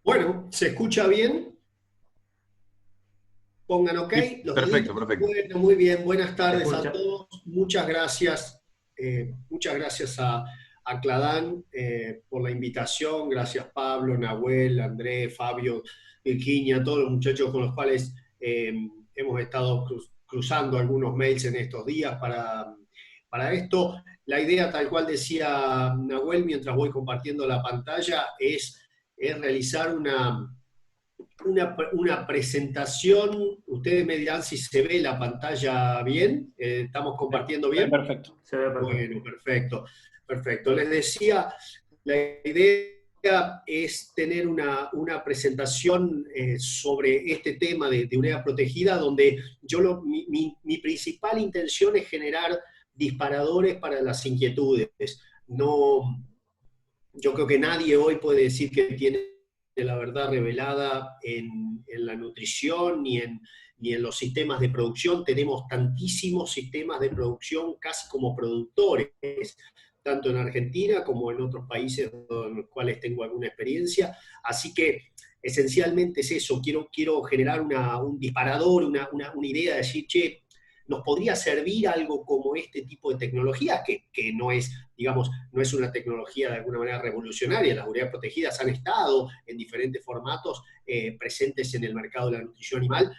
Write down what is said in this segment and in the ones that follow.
Bueno, ¿se escucha bien? Pongan OK, Sí, los perfecto, deditos. perfecto. Bueno, muy bien, buenas Se tardes a escucha. todos. Muchas gracias a Cladán por la invitación. Gracias Pablo, Nahuel, Andrés, Fabio, Virginia, todos los muchachos con los cuales hemos estado cruzando algunos mails en estos días para esto. La idea, tal cual decía Nahuel mientras voy compartiendo la pantalla, es realizar una presentación. Ustedes me dirán si se ve la pantalla bien. ¿Estamos compartiendo Se ve bien? perfecto. Se ve perfecto. Bueno, perfecto, perfecto. Les decía, la idea es tener una presentación sobre este tema de unidad protegida, donde mi principal intención es generar disparadores para las inquietudes. No, yo creo que nadie hoy puede decir que tiene la verdad revelada en la nutrición ni en los sistemas de producción. Tenemos tantísimos sistemas de producción casi como productores, tanto en Argentina como en otros países en los cuales tengo alguna experiencia. Así que esencialmente es eso, quiero generar un disparador, una idea de decir, che, nos podría servir algo como este tipo de tecnología, que no es, digamos, no es una tecnología de alguna manera revolucionaria. Las unidades protegidas han estado en diferentes formatos presentes en el mercado de la nutrición animal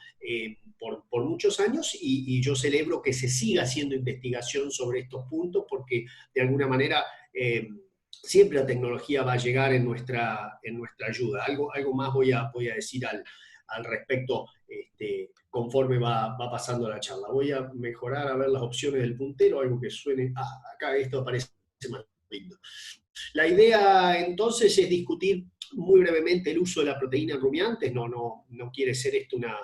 por muchos años y yo celebro que se siga haciendo investigación sobre estos puntos porque de alguna manera siempre la tecnología va a llegar en nuestra ayuda. Algo más voy a decir al respecto conforme va pasando la charla. Voy a mejorar a ver las opciones del puntero, algo que suene. Acá esto aparece más lindo. La idea entonces es discutir muy brevemente el uso de la proteína en rumiantes. No quiere ser esto una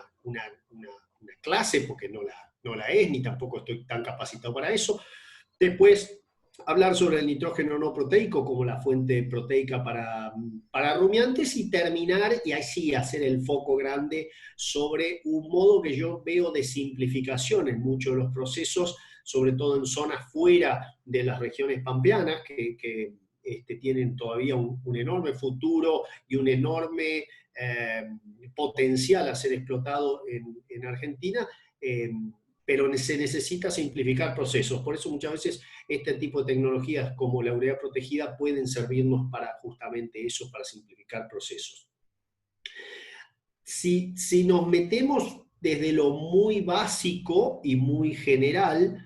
clase, porque no la es, ni tampoco estoy tan capacitado para eso. Después, hablar sobre el nitrógeno no proteico como la fuente proteica para rumiantes y terminar, y ahí sí hacer el foco grande sobre un modo que yo veo de simplificación en muchos de los procesos, sobre todo en zonas fuera de las regiones pampeanas, que tienen todavía un enorme futuro y un enorme potencial a ser explotado en Argentina. Pero se necesita simplificar procesos. Por eso muchas veces este tipo de tecnologías como la unidad protegida pueden servirnos para justamente eso, para simplificar procesos. Si nos metemos desde lo muy básico y muy general,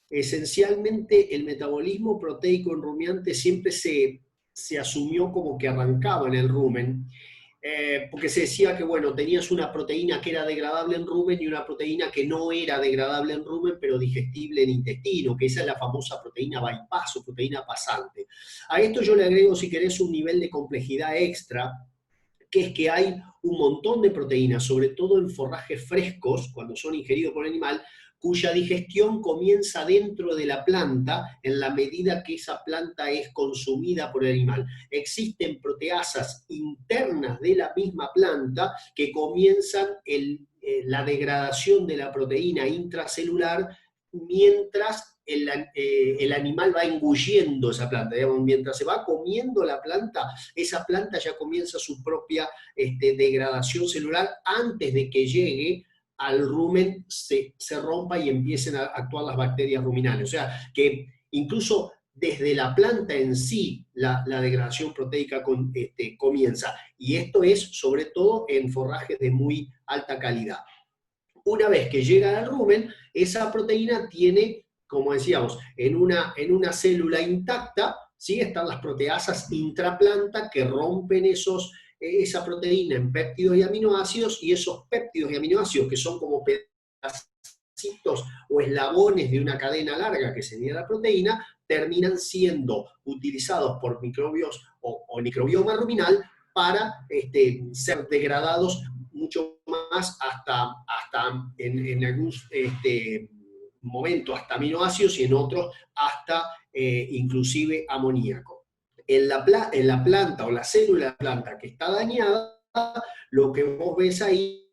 esencialmente el metabolismo proteico en rumiantes siempre se asumió como que arrancaba en el rumen, porque se decía que, bueno, tenías una proteína que era degradable en rumen y una proteína que no era degradable en rumen, pero digestible en intestino, que esa es la famosa proteína bypass o proteína pasante. A esto yo le agrego, si querés, un nivel de complejidad extra, que es que hay un montón de proteínas, sobre todo en forrajes frescos, cuando son ingeridos por el animal, cuya digestión comienza dentro de la planta en la medida que esa planta es consumida por el animal. Existen proteasas internas de la misma planta que comienzan la degradación de la proteína intracelular mientras el animal va engullendo esa planta. Digamos, mientras se va comiendo la planta, esa planta ya comienza su propia degradación celular antes de que llegue al rumen, se rompa y empiecen a actuar las bacterias ruminales. O sea, que incluso desde la planta en sí la degradación proteica comienza. Y esto es sobre todo en forrajes de muy alta calidad. Una vez que llega al rumen, esa proteína tiene, como decíamos, en una célula intacta, ¿sí? Están las proteasas intraplanta que rompen esa proteína en péptidos y aminoácidos, y esos péptidos y aminoácidos, que son como pedacitos o eslabones de una cadena larga que sería la proteína, terminan siendo utilizados por microbios o microbioma ruminal para ser degradados mucho más hasta en algún momento hasta aminoácidos y en otros hasta inclusive amoníaco. En la planta o la célula de la planta que está dañada, lo que vos ves ahí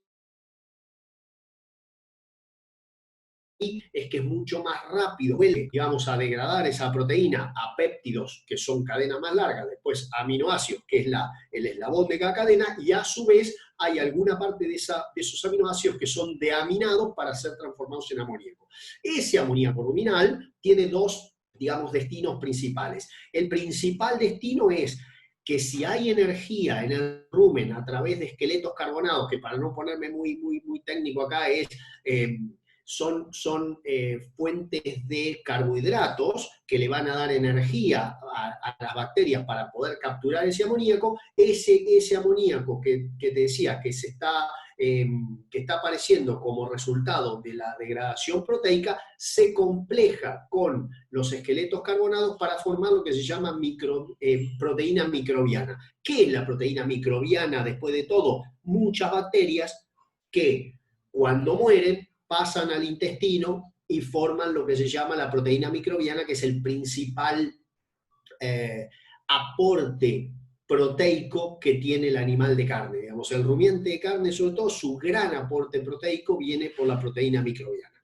es que es mucho más rápido, vuelve, digamos, a degradar esa proteína a péptidos, que son cadenas más largas, después aminoácidos, que es el eslabón de cada cadena, y a su vez hay alguna parte de esos aminoácidos que son deaminados para ser transformados en amoníaco. Ese amoníaco ruminal tiene dos, digamos, destinos principales. El principal destino es que si hay energía en el rumen a través de esqueletos carbonados, que para no ponerme muy técnico acá son fuentes de carbohidratos que le van a dar energía a las bacterias para poder capturar ese amoníaco. Ese amoníaco que te decía que está apareciendo como resultado de la degradación proteica, se compleja con los esqueletos carbonados para formar lo que se llama proteína microbiana. ¿Qué es la proteína microbiana? Después de todo, muchas bacterias que cuando mueren pasan al intestino y forman lo que se llama la proteína microbiana, que es el principal aporte proteico que tiene el animal de carne. Digamos, el rumiante de carne, sobre todo, su gran aporte proteico viene por la proteína microbiana.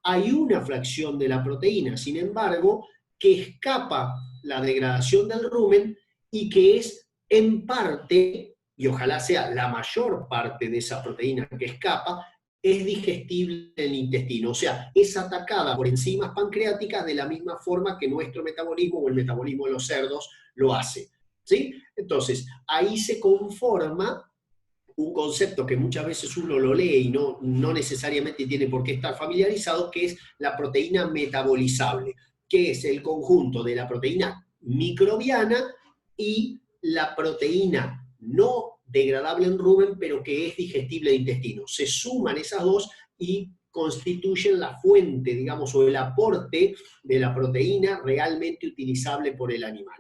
Hay una fracción de la proteína, sin embargo, que escapa la degradación del rumen y que es en parte, y ojalá sea la mayor parte de esa proteína que escapa, es digestible en el intestino, o sea, es atacada por enzimas pancreáticas de la misma forma que nuestro metabolismo o el metabolismo de los cerdos lo hace, ¿sí? Entonces, ahí se conforma un concepto que muchas veces uno lo lee y no necesariamente tiene por qué estar familiarizado, que es la proteína metabolizable, que es el conjunto de la proteína microbiana y la proteína no degradable en rumen, pero que es digestible de intestino. Se suman esas dos y constituyen la fuente, digamos, o el aporte de la proteína realmente utilizable por el animal.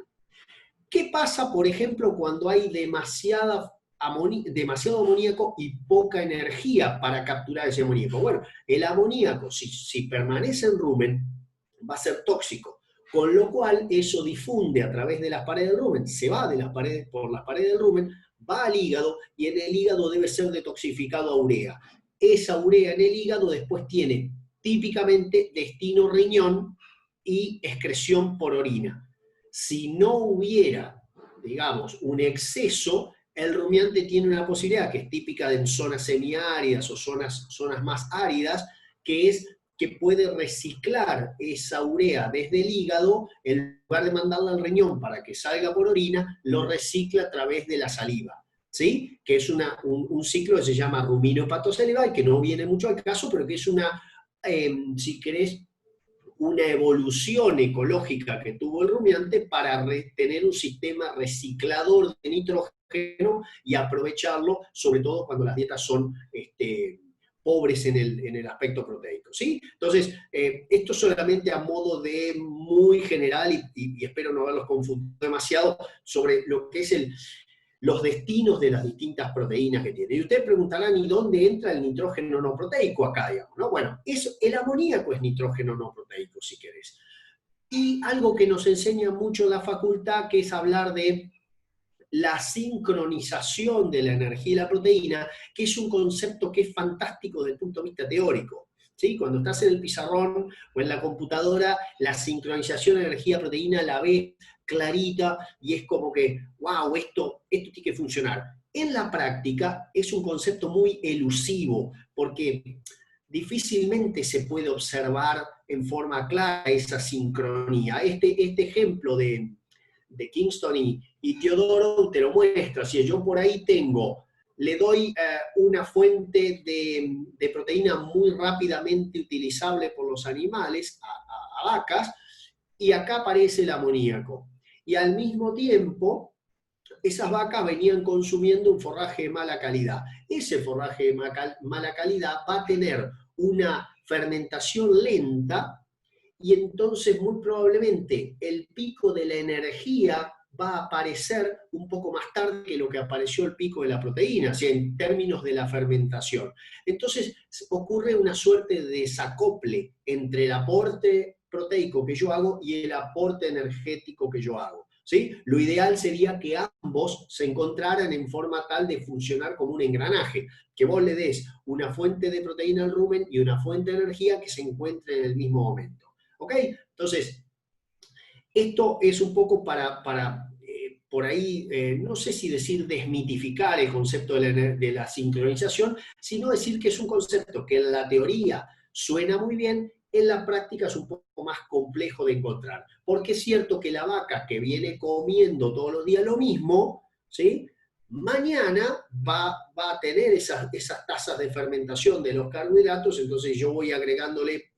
¿Qué pasa, por ejemplo, cuando hay demasiado amoníaco y poca energía para capturar ese amoníaco? Bueno, el amoníaco, si permanece en rumen, va a ser tóxico, con lo cual eso difunde a través de las paredes del rumen, se va por las paredes del rumen, va al hígado y en el hígado debe ser detoxificado a urea. Esa urea en el hígado después tiene típicamente destino riñón y excreción por orina. Si no hubiera, digamos, un exceso, el rumiante tiene una posibilidad que es típica en zonas semiáridas o zonas más áridas, que es que puede reciclar esa urea desde el hígado, en lugar de mandarla al riñón para que salga por orina, lo recicla a través de la saliva, ¿sí? Que es un ciclo que se llama ruminopatosalival, que no viene mucho al caso, pero que es si querés, una evolución ecológica que tuvo el rumiante para tener un sistema reciclador de nitrógeno y aprovecharlo, sobre todo cuando las dietas son pobres en el aspecto proteico, ¿sí? Entonces, esto solamente a modo de muy general, y espero no haberlos confundido demasiado, sobre lo que es los destinos de las distintas proteínas que tiene. Y ustedes preguntarán, ¿y dónde entra el nitrógeno no proteico acá, digamos, ¿no? Bueno, el amoníaco es nitrógeno no proteico, si querés. Y algo que nos enseña mucho la facultad, que es hablar de la sincronización de la energía y la proteína, que es un concepto que es fantástico desde el punto de vista teórico. ¿Sí? Cuando estás en el pizarrón o en la computadora, la sincronización de energía-proteína la ves clarita y es como que, wow, esto tiene que funcionar. En la práctica es un concepto muy elusivo, porque difícilmente se puede observar en forma clara esa sincronía. Este ejemplo de Kingston y Teodoro te lo muestra. Si yo por ahí le doy una fuente de proteína muy rápidamente utilizable por los animales, a vacas, y acá aparece el amoníaco. Y al mismo tiempo, esas vacas venían consumiendo un forraje de mala calidad. Ese forraje de mala calidad va a tener una fermentación lenta y entonces muy probablemente el pico de la energía va a aparecer un poco más tarde que lo que apareció el pico de la proteína, o sea, en términos de la fermentación. Entonces ocurre una suerte de desacople entre el aporte proteico que yo hago y el aporte energético que yo hago. ¿sí? Lo ideal sería que ambos se encontraran en forma tal de funcionar como un engranaje, que vos le des una fuente de proteína al rumen y una fuente de energía que se encuentre en el mismo momento. ¿Ok? Entonces, esto es un poco para por ahí, no sé si decir desmitificar el concepto de la sincronización, sino decir que es un concepto que en la teoría suena muy bien, en la práctica es un poco más complejo de encontrar. Porque es cierto que la vaca que viene comiendo todos los días lo mismo, ¿sí? Mañana va a tener esas tasas de fermentación de los carbohidratos, entonces yo voy agregándole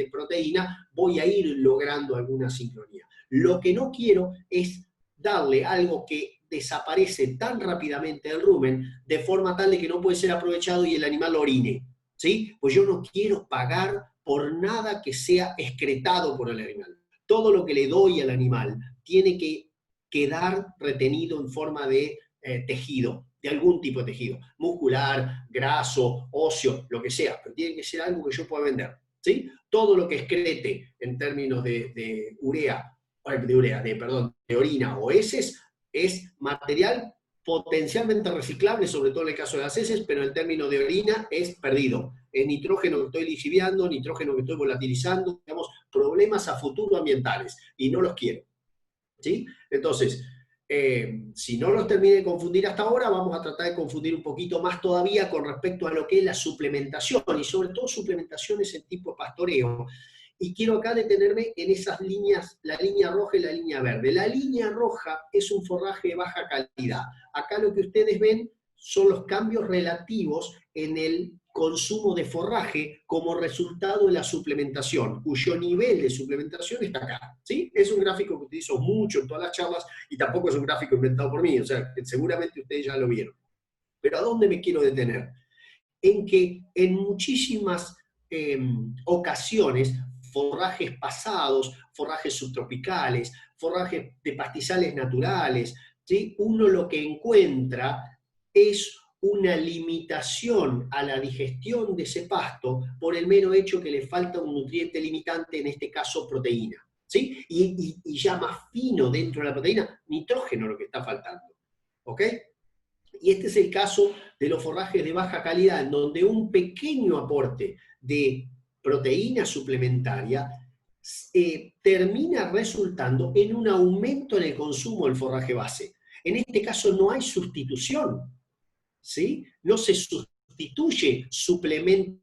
proteína, voy a ir logrando alguna sincronía. Lo que no quiero es darle algo que desaparece tan rápidamente del rumen, de forma tal de que no puede ser aprovechado y el animal orine, ¿sí? Pues yo no quiero pagar por nada que sea excretado por el animal. Todo lo que le doy al animal tiene que quedar retenido en forma de tejido, de algún tipo de tejido, muscular, graso, óseo, lo que sea, pero tiene que ser algo que yo pueda vender, ¿sí? Todo lo que excrete en términos de de orina o heces, es material potencialmente reciclable, sobre todo en el caso de las heces, pero en términos de orina es perdido. Es nitrógeno que estoy lixiviando, nitrógeno que estoy volatilizando, digamos, problemas a futuro ambientales, y no los quiero. ¿Sí? Entonces, si no los terminé de confundir hasta ahora, vamos a tratar de confundir un poquito más todavía con respecto a lo que es la suplementación, y sobre todo suplementaciones en tipo pastoreo. Y quiero acá detenerme en esas líneas, la línea roja y la línea verde. La línea roja es un forraje de baja calidad. Acá lo que ustedes ven son los cambios relativos en el consumo de forraje como resultado de la suplementación, cuyo nivel de suplementación está acá. ¿Sí? Es un gráfico que utilizo mucho en todas las charlas y tampoco es un gráfico inventado por mí, o sea, seguramente ustedes ya lo vieron. Pero ¿a dónde me quiero detener? En que en muchísimas ocasiones, forrajes pasados, forrajes subtropicales, forrajes de pastizales naturales, ¿sí? Uno lo que encuentra es una limitación a la digestión de ese pasto por el mero hecho que le falta un nutriente limitante, en este caso proteína. ¿Sí? Y ya más fino dentro de la proteína, nitrógeno lo que está faltando. ¿Ok? Y este es el caso de los forrajes de baja calidad, en donde un pequeño aporte de proteína suplementaria termina resultando en un aumento en el consumo del forraje base. En este caso no hay sustitución, ¿sí? No se sustituye suplemento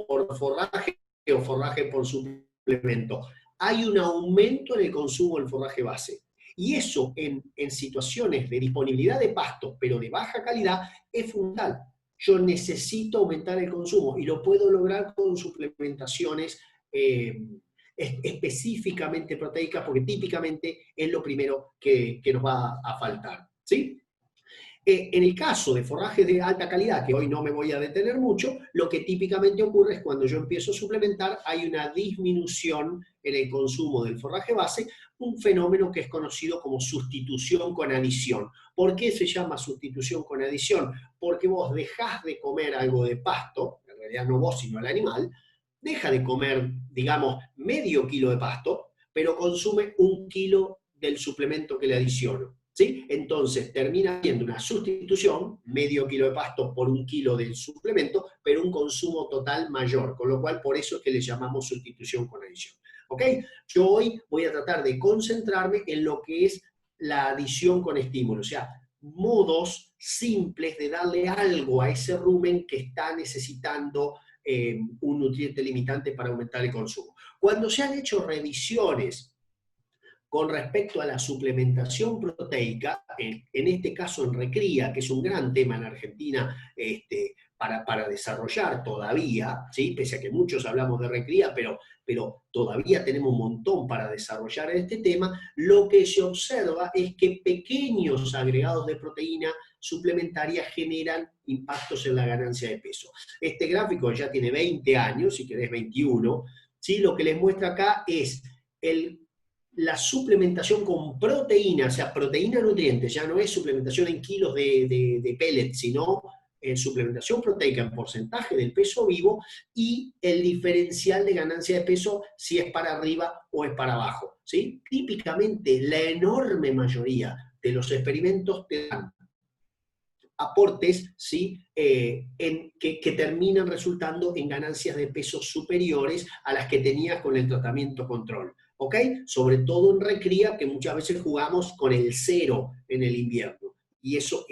por forraje o forraje por suplemento. Hay un aumento en el consumo del forraje base. Y eso en situaciones de disponibilidad de pasto, pero de baja calidad, es fundamental. Yo necesito aumentar el consumo y lo puedo lograr con suplementaciones específicamente proteicas, porque típicamente es lo primero que nos va a faltar. ¿Sí? En el caso de forrajes de alta calidad, que hoy no me voy a detener mucho, lo que típicamente ocurre es cuando yo empiezo a suplementar, hay una disminución en el consumo del forraje base, un fenómeno que es conocido como sustitución con adición. ¿Por qué se llama sustitución con adición? Porque vos dejás de comer algo de pasto, en realidad no vos, sino el animal, deja de comer, digamos, medio kilo de pasto, pero consume 1 kilo del suplemento que le adiciono. ¿Sí? Entonces termina siendo una sustitución, medio kilo de pasto por 1 kilo del suplemento, pero un consumo total mayor, con lo cual por eso es que le llamamos sustitución con adición. ¿Ok? Yo hoy voy a tratar de concentrarme en lo que es la adición con estímulo, o sea, modos simples de darle algo a ese rumen que está necesitando un nutriente limitante para aumentar el consumo. Cuando se han hecho revisiones con respecto a la suplementación proteica, en este caso en recría, que es un gran tema en Argentina para desarrollar todavía, ¿sí? Pese a que muchos hablamos de recría, pero todavía tenemos un montón para desarrollar en este tema, lo que se observa es que pequeños agregados de proteína suplementaria generan impactos en la ganancia de peso. Este gráfico ya tiene 20 años, si querés 21, ¿sí? Lo que les muestra acá es la suplementación con proteína, o sea, proteína nutrientes, ya no es suplementación en kilos de pellets, sino suplementación proteica en porcentaje del peso vivo y el diferencial de ganancia de peso si es para arriba o es para abajo. ¿sí? Típicamente la enorme mayoría de los experimentos te dan aportes, ¿sí? Que terminan resultando en ganancias de peso superiores a las que tenías con el tratamiento control. ¿Ok? Sobre todo en recría, que muchas veces jugamos con el cero en el invierno. Y eso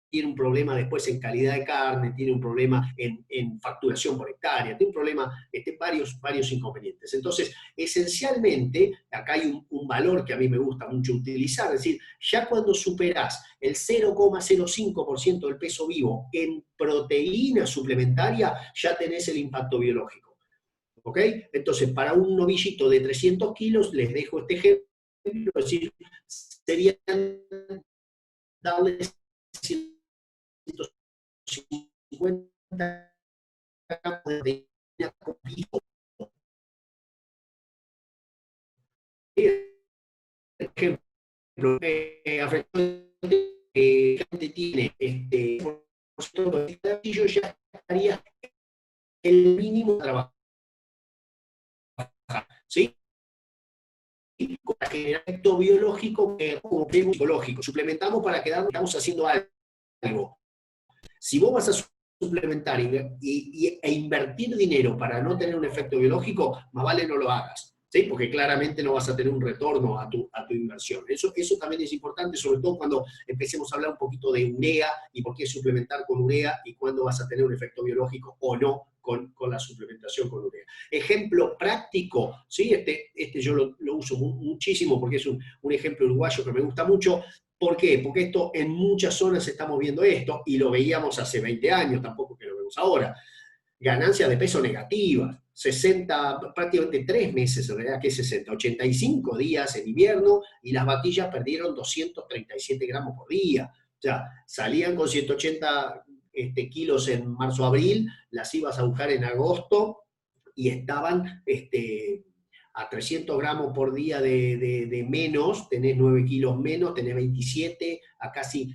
tiene un problema después en calidad de carne, tiene un problema en facturación por hectárea, tiene un problema, varios inconvenientes. Entonces, esencialmente, acá hay un valor que a mí me gusta mucho utilizar, es decir, ya cuando superás el 0,05% del peso vivo en proteína suplementaria, ya tenés el impacto biológico. ¿Ok? Entonces, para un novillito de 300 kilos, les dejo este ejemplo, es decir, serían darle 150 gramos de proteína con pico. Por ejemplo, gente tiene yo ya estaría el mínimo de trabajo, ¿sí? Para generar efecto biológico como psicológico. Suplementamos para quedarnos, estamos haciendo algo. Si vos vas a suplementar e invertir dinero para no tener un efecto biológico, más vale no lo hagas. ¿Sí? Porque claramente no vas a tener un retorno a tu inversión. Eso también es importante, sobre todo cuando empecemos a hablar un poquito de urea y por qué suplementar con urea y cuándo vas a tener un efecto biológico o no con la suplementación con urea. Ejemplo práctico, ¿sí? Este yo lo uso muchísimo porque es un ejemplo uruguayo que me gusta mucho. ¿Por qué? Porque esto en muchas zonas estamos viendo esto y lo veíamos hace 20 años, tampoco que lo vemos ahora. Ganancias de peso negativas, 60, prácticamente 3 meses, en realidad, que 60, 85 días en invierno y las vaquillas perdieron 237 gramos por día. O sea, salían con 180 kilos en marzo-abril, las ibas a buscar en agosto y estaban a 300 gramos por día de menos, tenés 9 kilos menos, tenés 27, a casi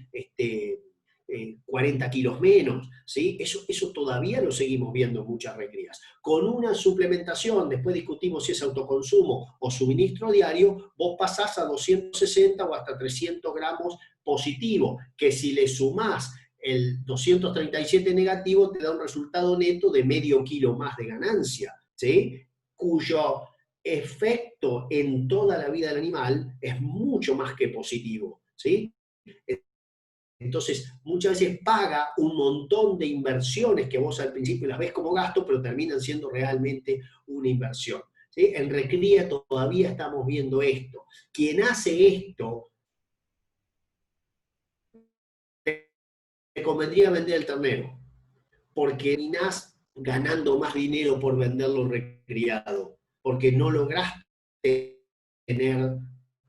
40 kilos menos, ¿sí? Eso todavía lo seguimos viendo en muchas recrías. Con una suplementación, después discutimos si es autoconsumo o suministro diario, vos pasás a 260 o hasta 300 gramos positivo, que si le sumás el 237 negativo, te da un resultado neto de medio kilo más de ganancia, ¿sí? Cuyo efecto en toda la vida del animal es mucho más que positivo, ¿sí? Entonces, muchas veces paga un montón de inversiones que vos al principio las ves como gasto, pero terminan siendo realmente una inversión, ¿sí? En recría todavía estamos viendo esto. Quien hace esto, te convendría vender el ternero, porque terminás ganando más dinero por venderlo recriado, porque no lograste tener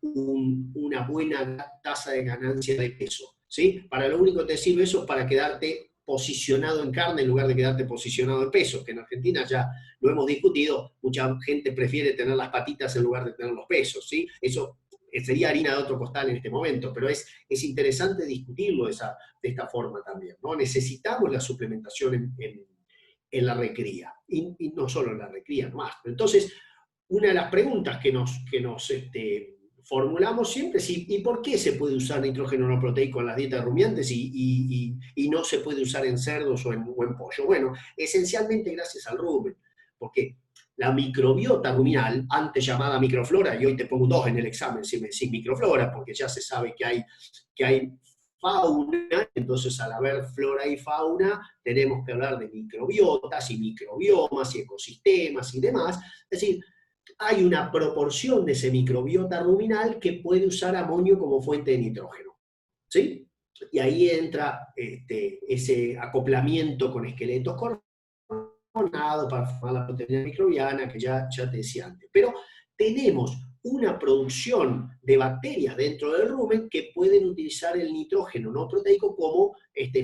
una buena tasa de ganancia de peso, ¿sí? Para lo único que te sirve eso es para quedarte posicionado en carne en lugar de quedarte posicionado en peso, que en Argentina ya lo hemos discutido, mucha gente prefiere tener las patitas en lugar de tener los pesos, ¿sí? Eso sería harina de otro costal en este momento, pero es interesante discutirlo de esta forma también, ¿no? Necesitamos la suplementación en la recría, y no solo en la recría, nomás. Entonces, una de las preguntas que nos formulamos siempre es, ¿y por qué se puede usar nitrógeno no proteico en las dietas de rumiantes y no se puede usar en cerdos o en pollo? Bueno, esencialmente gracias al rumen, porque la microbiota ruminal, antes llamada microflora, y hoy te pongo 2 en el examen si me decís microflora, porque ya se sabe que hay fauna, entonces al haber flora y fauna tenemos que hablar de microbiotas y microbiomas y ecosistemas y demás. Es decir, hay una proporción de ese microbiota ruminal que puede usar amonio como fuente de nitrógeno, ¿sí? Y ahí entra ese acoplamiento con esqueletos coronados para formar la proteína microbiana que ya te decía antes. Pero tenemos una producción de bacterias dentro del rumen que pueden utilizar el nitrógeno no proteico como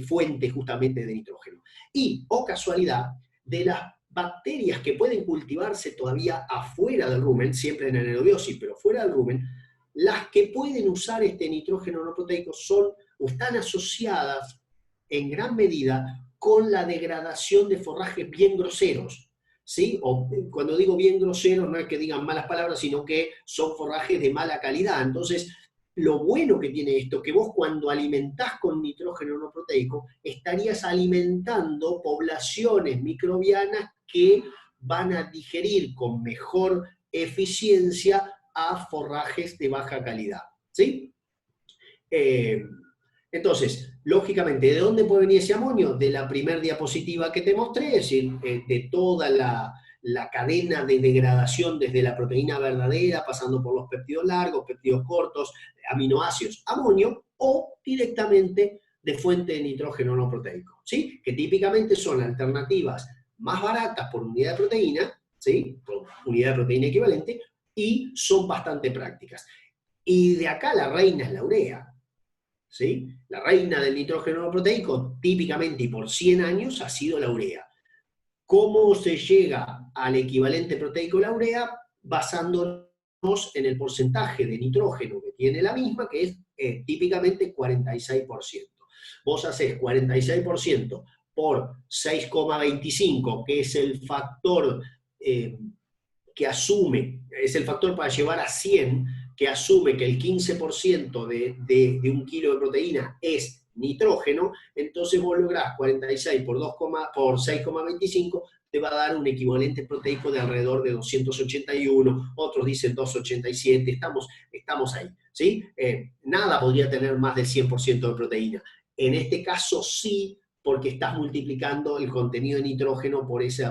fuente justamente de nitrógeno. Y, oh casualidad, de las bacterias que pueden cultivarse todavía afuera del rumen, siempre en anaerobiosis, pero fuera del rumen, las que pueden usar este nitrógeno no proteico están asociadas en gran medida con la degradación de forrajes bien groseros. ¿sí? O cuando digo bien grosero, no es que digan malas palabras, sino que son forrajes de mala calidad. Entonces, lo bueno que tiene esto, que vos cuando alimentás con nitrógeno no proteico, estarías alimentando poblaciones microbianas que van a digerir con mejor eficiencia a forrajes de baja calidad, ¿sí? Eh, entonces, lógicamente, ¿de dónde puede venir ese amonio? De la primera diapositiva que te mostré, es decir, de toda la cadena de degradación desde la proteína verdadera, pasando por los péptidos largos, péptidos cortos, aminoácidos, amonio, o directamente de fuente de nitrógeno no proteico, ¿sí? Que típicamente son alternativas más baratas por unidad de proteína, ¿sí? Por unidad de proteína equivalente, y son bastante prácticas. Y de acá la reina es la urea, ¿sí? La reina del nitrógeno no proteico, típicamente y por 100 años, ha sido la urea. ¿Cómo se llega al equivalente proteico de la urea? Basándonos en el porcentaje de nitrógeno que tiene la misma, que es típicamente 46%. Vos hacés 46% por 6,25, que es el factor que asume, es el factor para llevar a 100, que asume que el 15% de un kilo de proteína es nitrógeno, entonces vos lográs 46 por 6,25, te va a dar un equivalente proteico de alrededor de 281, otros dicen 287, estamos ahí, ¿sí? Nada podría tener más del 100% de proteína. En este caso sí, porque estás multiplicando el contenido de nitrógeno por ese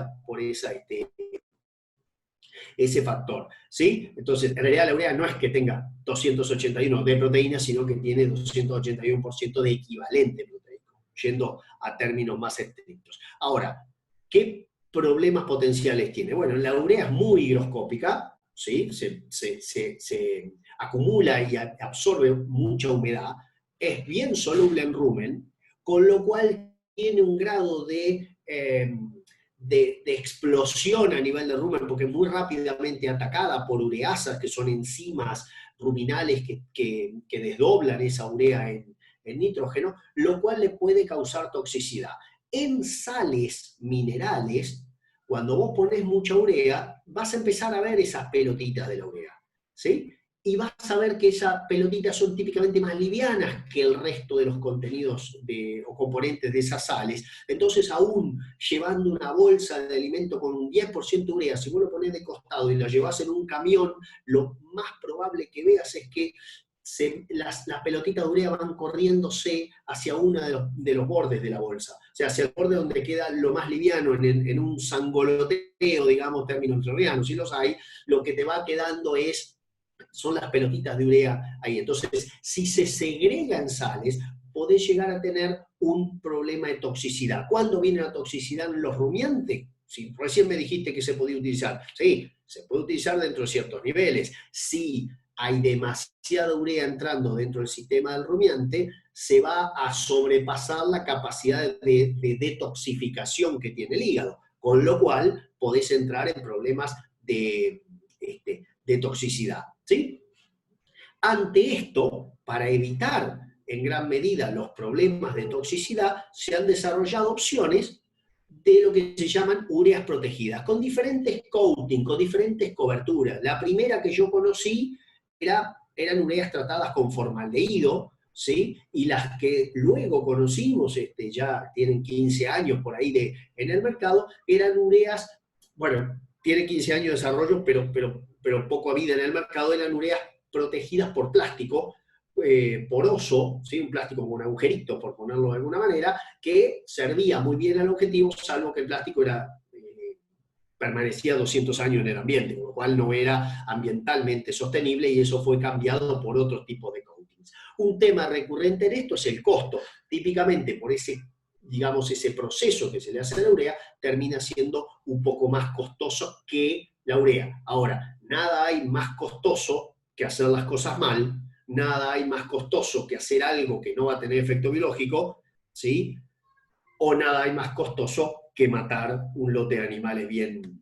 factor, ¿sí? Entonces, en realidad la urea no es que tenga 281 de proteína, sino que tiene 281% de equivalente proteico, yendo a términos más estrictos. Ahora, ¿qué problemas potenciales tiene? Bueno, la urea es muy higroscópica, ¿sí? Se acumula y absorbe mucha humedad, es bien soluble en rumen, con lo cual tiene un grado de explosión a nivel de rumen, porque es muy rápidamente atacada por ureasas, que son enzimas ruminales que desdoblan esa urea en nitrógeno, lo cual le puede causar toxicidad. En sales minerales, cuando vos pones mucha urea, vas a empezar a ver esas pelotitas de la urea, ¿sí? Y vas a ver que esas pelotitas son típicamente más livianas que el resto de los contenidos o componentes de esas sales. Entonces, aún llevando una bolsa de alimento con un 10% de urea, si vos lo ponés de costado y la llevás en un camión, lo más probable que veas es que las pelotitas de urea van corriéndose hacia uno de los bordes de la bolsa, o sea, hacia el borde donde queda lo más liviano, en un sangoloteo, digamos, términos entrerrianos, si los hay, lo que te va quedando son las pelotitas de urea ahí. Entonces, si se segregan sales, podés llegar a tener un problema de toxicidad. ¿Cuándo viene la toxicidad en los rumiantes? Si recién me dijiste que se podía utilizar. Sí, se puede utilizar dentro de ciertos niveles. Si hay demasiada urea entrando dentro del sistema del rumiante, se va a sobrepasar la capacidad de detoxificación que tiene el hígado, con lo cual podés entrar en problemas de toxicidad, ¿sí? Ante esto, para evitar en gran medida los problemas de toxicidad, se han desarrollado opciones de lo que se llaman ureas protegidas, con diferentes coating, con diferentes coberturas. La primera que yo conocí eran ureas tratadas con formaldehído, ¿sí? Y las que luego conocimos, ya tienen 15 años por ahí en el mercado, eran ureas, bueno, tiene 15 años de desarrollo, pero poco vida en el mercado, eran ureas protegidas por plástico poroso, ¿sí? Un plástico con agujerito, por ponerlo de alguna manera, que servía muy bien al objetivo, salvo que el plástico permanecía 200 años en el ambiente, con lo cual no era ambientalmente sostenible y eso fue cambiado por otro tipo de coatings. Un tema recurrente en esto es el costo. Típicamente por digamos, ese proceso que se le hace a la urea, termina siendo un poco más costoso que la urea. Ahora, nada hay más costoso que hacer las cosas mal, nada hay más costoso que hacer algo que no va a tener efecto biológico, ¿sí? O nada hay más costoso que matar un lote de animales bien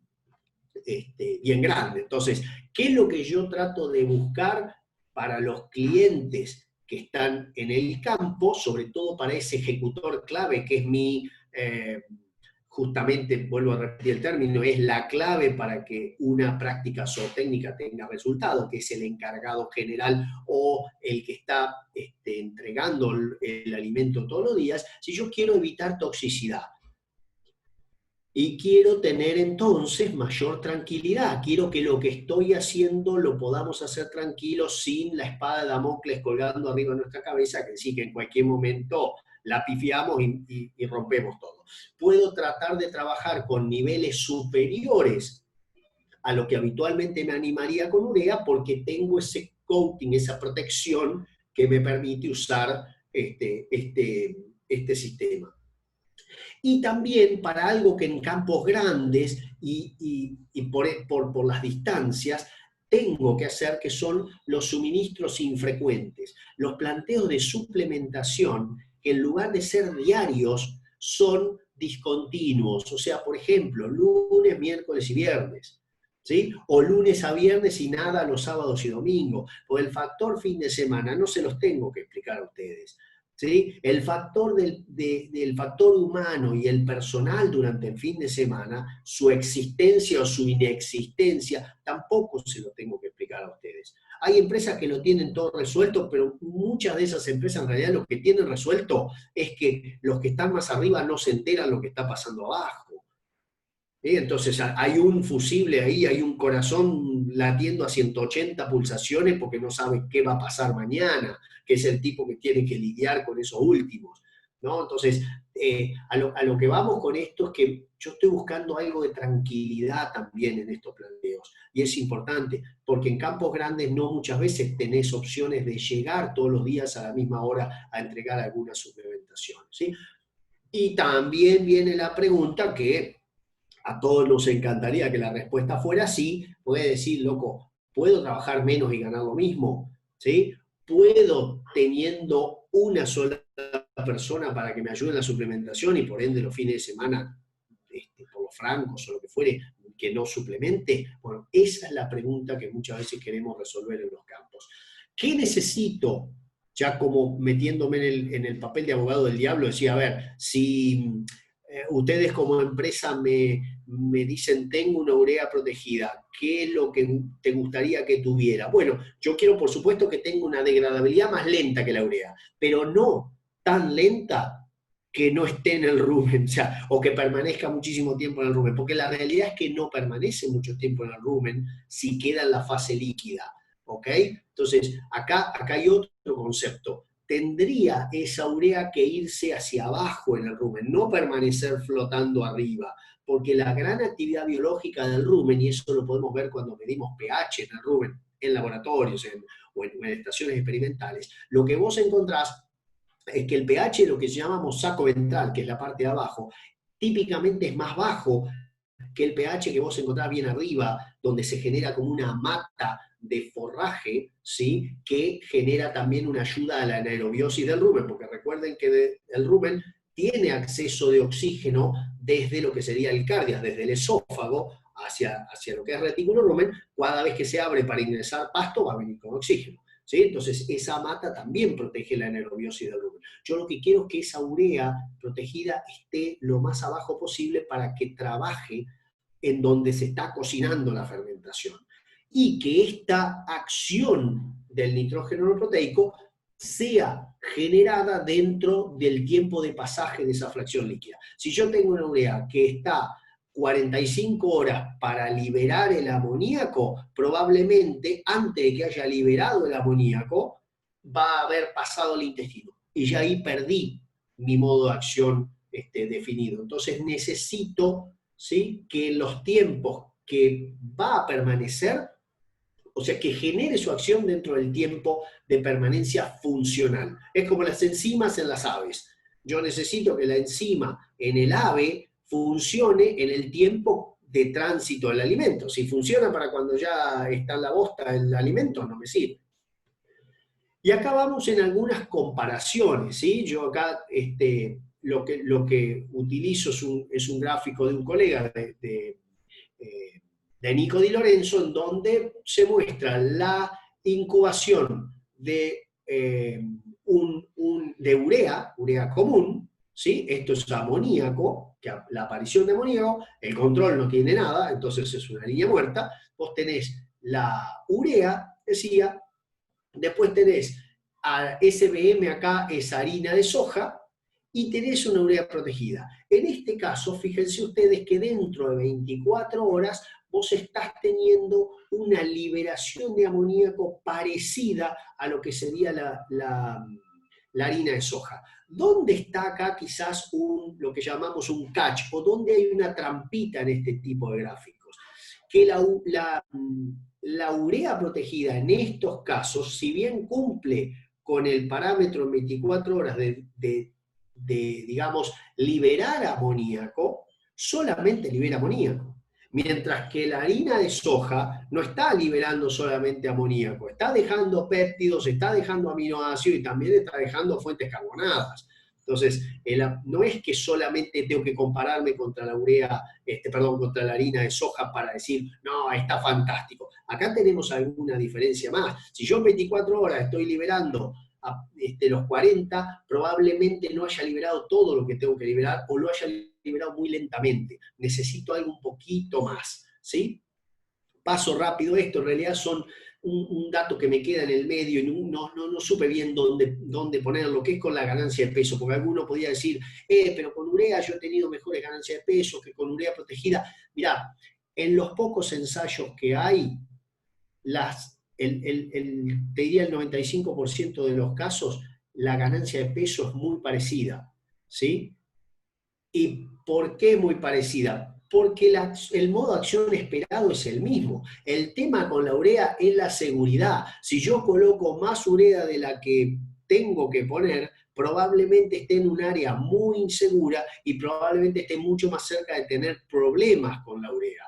grande. Entonces, ¿qué es lo que yo trato de buscar para los clientes que están en el campo, sobre todo para ese ejecutor clave que es mi justamente, vuelvo a repetir el término, es la clave para que una práctica zootécnica tenga resultado, que es el encargado general o el que está entregando el alimento todos los días. Si yo quiero evitar toxicidad, y quiero tener entonces mayor tranquilidad. Quiero que lo que estoy haciendo lo podamos hacer tranquilos sin la espada de Damocles colgando arriba de nuestra cabeza, que sí, que en cualquier momento la pifiamos y rompemos todo. Puedo tratar de trabajar con niveles superiores a lo que habitualmente me animaría con urea, porque tengo ese coating, esa protección que me permite usar este sistema. Y también para algo que en campos grandes y por las distancias tengo que hacer, que son los suministros infrecuentes, los planteos de suplementación que en lugar de ser diarios son discontinuos, o sea, por ejemplo, lunes, miércoles y viernes, ¿sí? O lunes a viernes y nada los sábados y domingos, o el factor fin de semana, no se los tengo que explicar a ustedes. ¿Sí? El factor del factor humano y el personal durante el fin de semana, su existencia o su inexistencia, tampoco se lo tengo que explicar a ustedes. Hay empresas que lo tienen todo resuelto, pero muchas de esas empresas en realidad lo que tienen resuelto es que los que están más arriba no se enteran lo que está pasando abajo. Entonces hay un fusible ahí, hay un corazón latiendo a 180 pulsaciones porque no sabe qué va a pasar mañana, que es el tipo que tiene que lidiar con esos últimos, ¿no? Entonces, a lo que vamos con esto es que yo estoy buscando algo de tranquilidad también en estos planteos, y es importante, porque en campos grandes no muchas veces tenés opciones de llegar todos los días a la misma hora a entregar alguna suplementación, ¿sí? Y también viene la pregunta que a todos nos encantaría que la respuesta fuera sí, puede decir, loco, ¿puedo trabajar menos y ganar lo mismo? ¿Sí? ¿Puedo, teniendo una sola persona para que me ayude en la suplementación y por ende los fines de semana, por los francos o lo que fuere, que no suplemente? Bueno, esa es la pregunta que muchas veces queremos resolver en los campos. ¿Qué necesito? Ya como metiéndome en el papel de abogado del diablo, decía, a ver, si ustedes como empresa me dicen, tengo una urea protegida, ¿qué es lo que te gustaría que tuviera? Bueno, yo quiero por supuesto que tenga una degradabilidad más lenta que la urea, pero no tan lenta que no esté en el rumen, o sea, o que permanezca muchísimo tiempo en el rumen, porque la realidad es que no permanece mucho tiempo en el rumen si queda en la fase líquida, ¿ok? Entonces, acá hay otro concepto. Tendría esa urea que irse hacia abajo en el rumen, no permanecer flotando arriba, porque la gran actividad biológica del rumen, y eso lo podemos ver cuando medimos pH en el rumen, en laboratorios o en estaciones experimentales, lo que vos encontrás es que el pH, lo que llamamos saco ventral, que es la parte de abajo, típicamente es más bajo que el pH que vos encontrás bien arriba, donde se genera como una mata de forraje, ¿sí? Que genera también una ayuda a la anaerobiosis del rumen, porque recuerden que el rumen tiene acceso de oxígeno desde lo que sería el cardias, desde el esófago hacia lo que es retículo rumen. Cada vez que se abre para ingresar pasto va a venir con oxígeno, ¿sí? Entonces esa mata también protege la anaerobiosis del rumen. Yo lo que quiero es que esa urea protegida esté lo más abajo posible para que trabaje en donde se está cocinando la fermentación, y que esta acción del nitrógeno no proteico sea generada dentro del tiempo de pasaje de esa fracción líquida. Si yo tengo una urea que está 45 horas para liberar el amoníaco, probablemente antes de que haya liberado el amoníaco va a haber pasado el intestino, y ya ahí perdí mi modo de acción definido. Entonces necesito, ¿sí?, que en los tiempos que va a permanecer, o sea, que genere su acción dentro del tiempo de permanencia funcional. Es como las enzimas en las aves. Yo necesito que la enzima en el ave funcione en el tiempo de tránsito del alimento. Si funciona para cuando ya está en la bosta el alimento, no me sirve. Y acá vamos en algunas comparaciones, ¿sí? Yo acá lo que utilizo es un gráfico de un colega de Nico Di Lorenzo, en donde se muestra la incubación de, de urea común, ¿sí? Esto es amoníaco, que la aparición de amoníaco, el control no tiene nada, entonces es una línea muerta. Vos tenés la urea, decía, después tenés a SBM acá, es harina de soja, y tenés una urea protegida. En este caso, fíjense ustedes que dentro de 24 horas vos estás teniendo una liberación de amoníaco parecida a lo que sería la harina de soja. ¿Dónde está acá quizás lo que llamamos un catch, o dónde hay una trampita en este tipo de gráficos? Que la urea protegida en estos casos, si bien cumple con el parámetro en 24 horas digamos, liberar amoníaco, solamente libera amoníaco. Mientras que la harina de soja no está liberando solamente amoníaco, está dejando péptidos, está dejando aminoácidos y también está dejando fuentes carbonadas. Entonces, no es que solamente tengo que compararme contra la urea, contra la harina de soja para decir, no, está fantástico. Acá tenemos alguna diferencia más. Si yo en 24 horas estoy liberando los 40, probablemente no haya liberado todo lo que tengo que liberar o lo haya liberado muy lentamente. Necesito algo un poquito más, ¿sí? Paso rápido esto, en realidad son un dato que me queda en el medio y no supe bien dónde ponerlo, que es con la ganancia de peso, porque alguno podía decir, pero con urea yo he tenido mejores ganancias de peso que con urea protegida. Mirá, en los pocos ensayos que hay, te diría el 95% de los casos, la ganancia de peso es muy parecida, ¿sí? ¿Y por qué muy parecida? Porque el modo de acción esperado es el mismo. El tema con la urea es la seguridad. Si yo coloco más urea de la que tengo que poner, probablemente esté en un área muy insegura y probablemente esté mucho más cerca de tener problemas con la urea.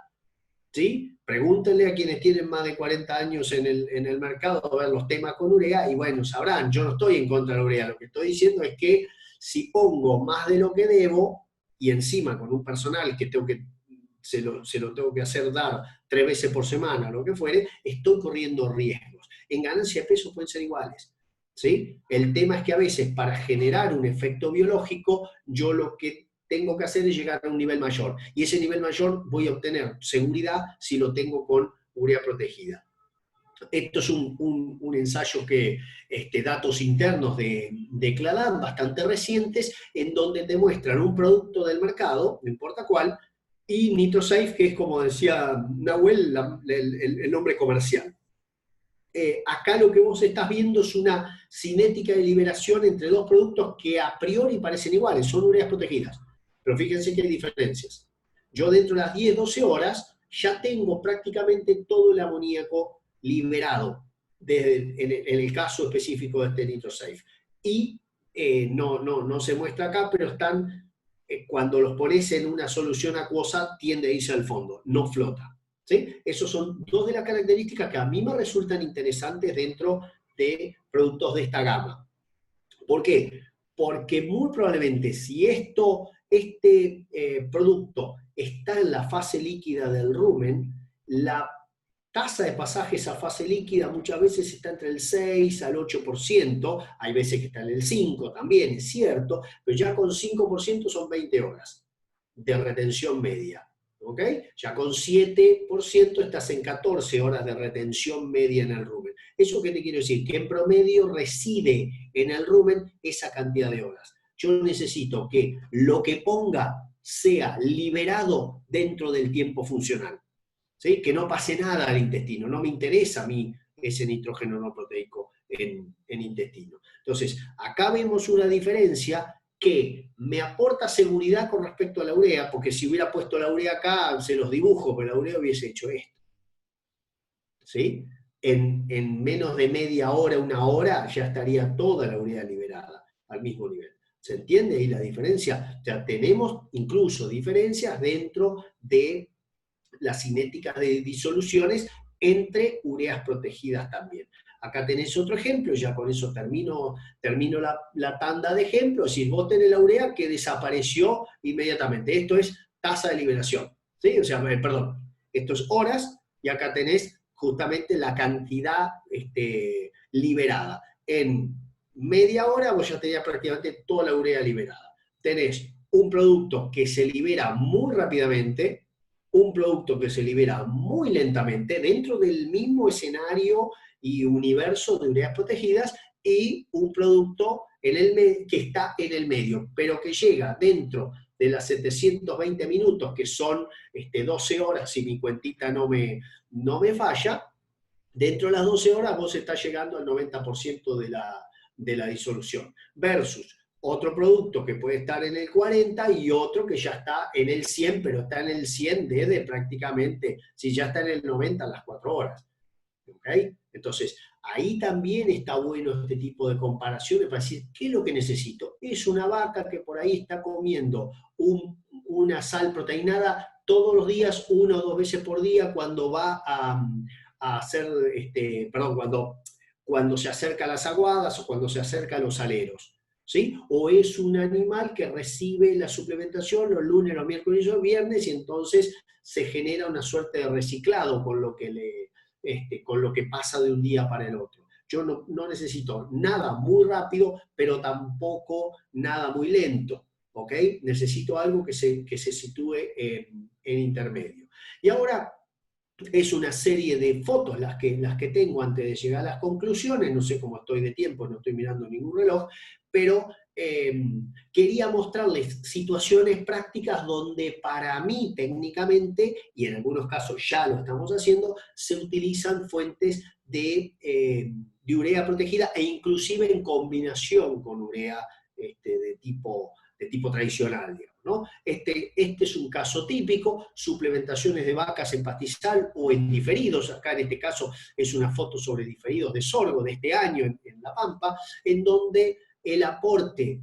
¿Sí? Pregúntenle a quienes tienen más de 40 años en el mercado a ver los temas con urea y bueno, sabrán, yo no estoy en contra de la urea, lo que estoy diciendo es que si pongo más de lo que debo y encima con un personal que se lo tengo que hacer dar 3 veces por semana, lo que fuere, estoy corriendo riesgos. En ganancia de peso pueden ser iguales. ¿Sí? El tema es que a veces para generar un efecto biológico, yo lo que tengo que hacer es llegar a un nivel mayor. Y ese nivel mayor voy a obtener seguridad si lo tengo con urea protegida. Esto es un ensayo datos internos de Cladan, bastante recientes, en donde te muestran un producto del mercado, no importa cuál, y NitroSafe, que es como decía Nahuel, el nombre comercial. Acá lo que vos estás viendo es una cinética de liberación entre dos productos que a priori parecen iguales, son ureas protegidas. Pero fíjense que hay diferencias. Yo dentro de las 10-12 horas ya tengo prácticamente todo el amoníaco liberado, en el caso específico de este NitroSafe. Y no se muestra acá, pero están, cuando los pones en una solución acuosa, tiende a irse al fondo, no flota. ¿Sí? Esas son dos de las características que a mí me resultan interesantes dentro de productos de esta gama. ¿Por qué? Porque muy probablemente si este producto está en la fase líquida del rumen, la tasa de pasajes a fase líquida muchas veces está entre el 6 al 8%, hay veces que está en el 5% también, es cierto, pero ya con 5% son 20 horas de retención media. ¿Ok? Ya con 7% estás en 14 horas de retención media en el rumen. ¿Eso qué te quiero decir? Que en promedio reside en el rumen esa cantidad de horas. Yo necesito que lo que ponga sea liberado dentro del tiempo funcional. ¿Sí? Que no pase nada al intestino. No me interesa a mí ese nitrógeno no proteico en intestino. Entonces, acá vemos una diferencia que me aporta seguridad con respecto a la urea, porque si hubiera puesto la urea acá, se los dibujo, pero la urea hubiese hecho esto. ¿Sí? En menos de media hora, una hora, ya estaría toda la urea liberada al mismo nivel. ¿Se entiende ahí la diferencia? O sea, tenemos incluso diferencias dentro de las cinéticas de disoluciones entre ureas protegidas también. Acá tenés otro ejemplo, ya con eso termino la tanda de ejemplos. Si vos tenés la urea que desapareció inmediatamente, esto es tasa de liberación, ¿sí? O sea, perdón, esto es horas y acá tenés justamente la cantidad liberada. En media hora vos ya tenías prácticamente toda la urea liberada. tenés un producto que se libera muy rápidamente, un producto que se libera muy lentamente dentro del mismo escenario y universo de ureas protegidas, y un producto que está en el medio, pero que llega dentro de las 720 minutos, que son 12 horas, si mi cuentita no me falla. Dentro de las 12 horas vos estás llegando al 90% de la disolución, versus otro producto que puede estar en el 40 y otro que ya está en el 100, pero está en el 100 desde prácticamente, si ya está en el 90, a las 4 horas. ¿Okay? Entonces, ahí también está bueno este tipo de comparaciones para decir, ¿qué es lo que necesito? Es una vaca que por ahí está comiendo una sal proteinada todos los días, 1 o 2 veces por día, cuando va a hacer, perdón, cuando se acerca a las aguadas o cuando se acerca a los aleros. ¿Sí? O es un animal que recibe la suplementación los lunes, los miércoles y los viernes, y entonces se genera una suerte de reciclado con lo que pasa de un día para el otro. Yo no necesito nada muy rápido, pero tampoco nada muy lento, ¿ok? Necesito algo que se sitúe en intermedio. Y ahora es una serie de fotos las que tengo antes de llegar a las conclusiones. No sé cómo estoy de tiempo, no estoy mirando ningún reloj, pero quería mostrarles situaciones prácticas donde para mí técnicamente, y en algunos casos ya lo estamos haciendo, se utilizan fuentes de urea protegida, e inclusive en combinación con urea de tipo tradicional, digamos, ¿no? Este es un caso típico: suplementaciones de vacas en pastizal o en diferidos. Acá en este caso es una foto sobre diferidos de sorgo de este año en La Pampa, en donde el aporte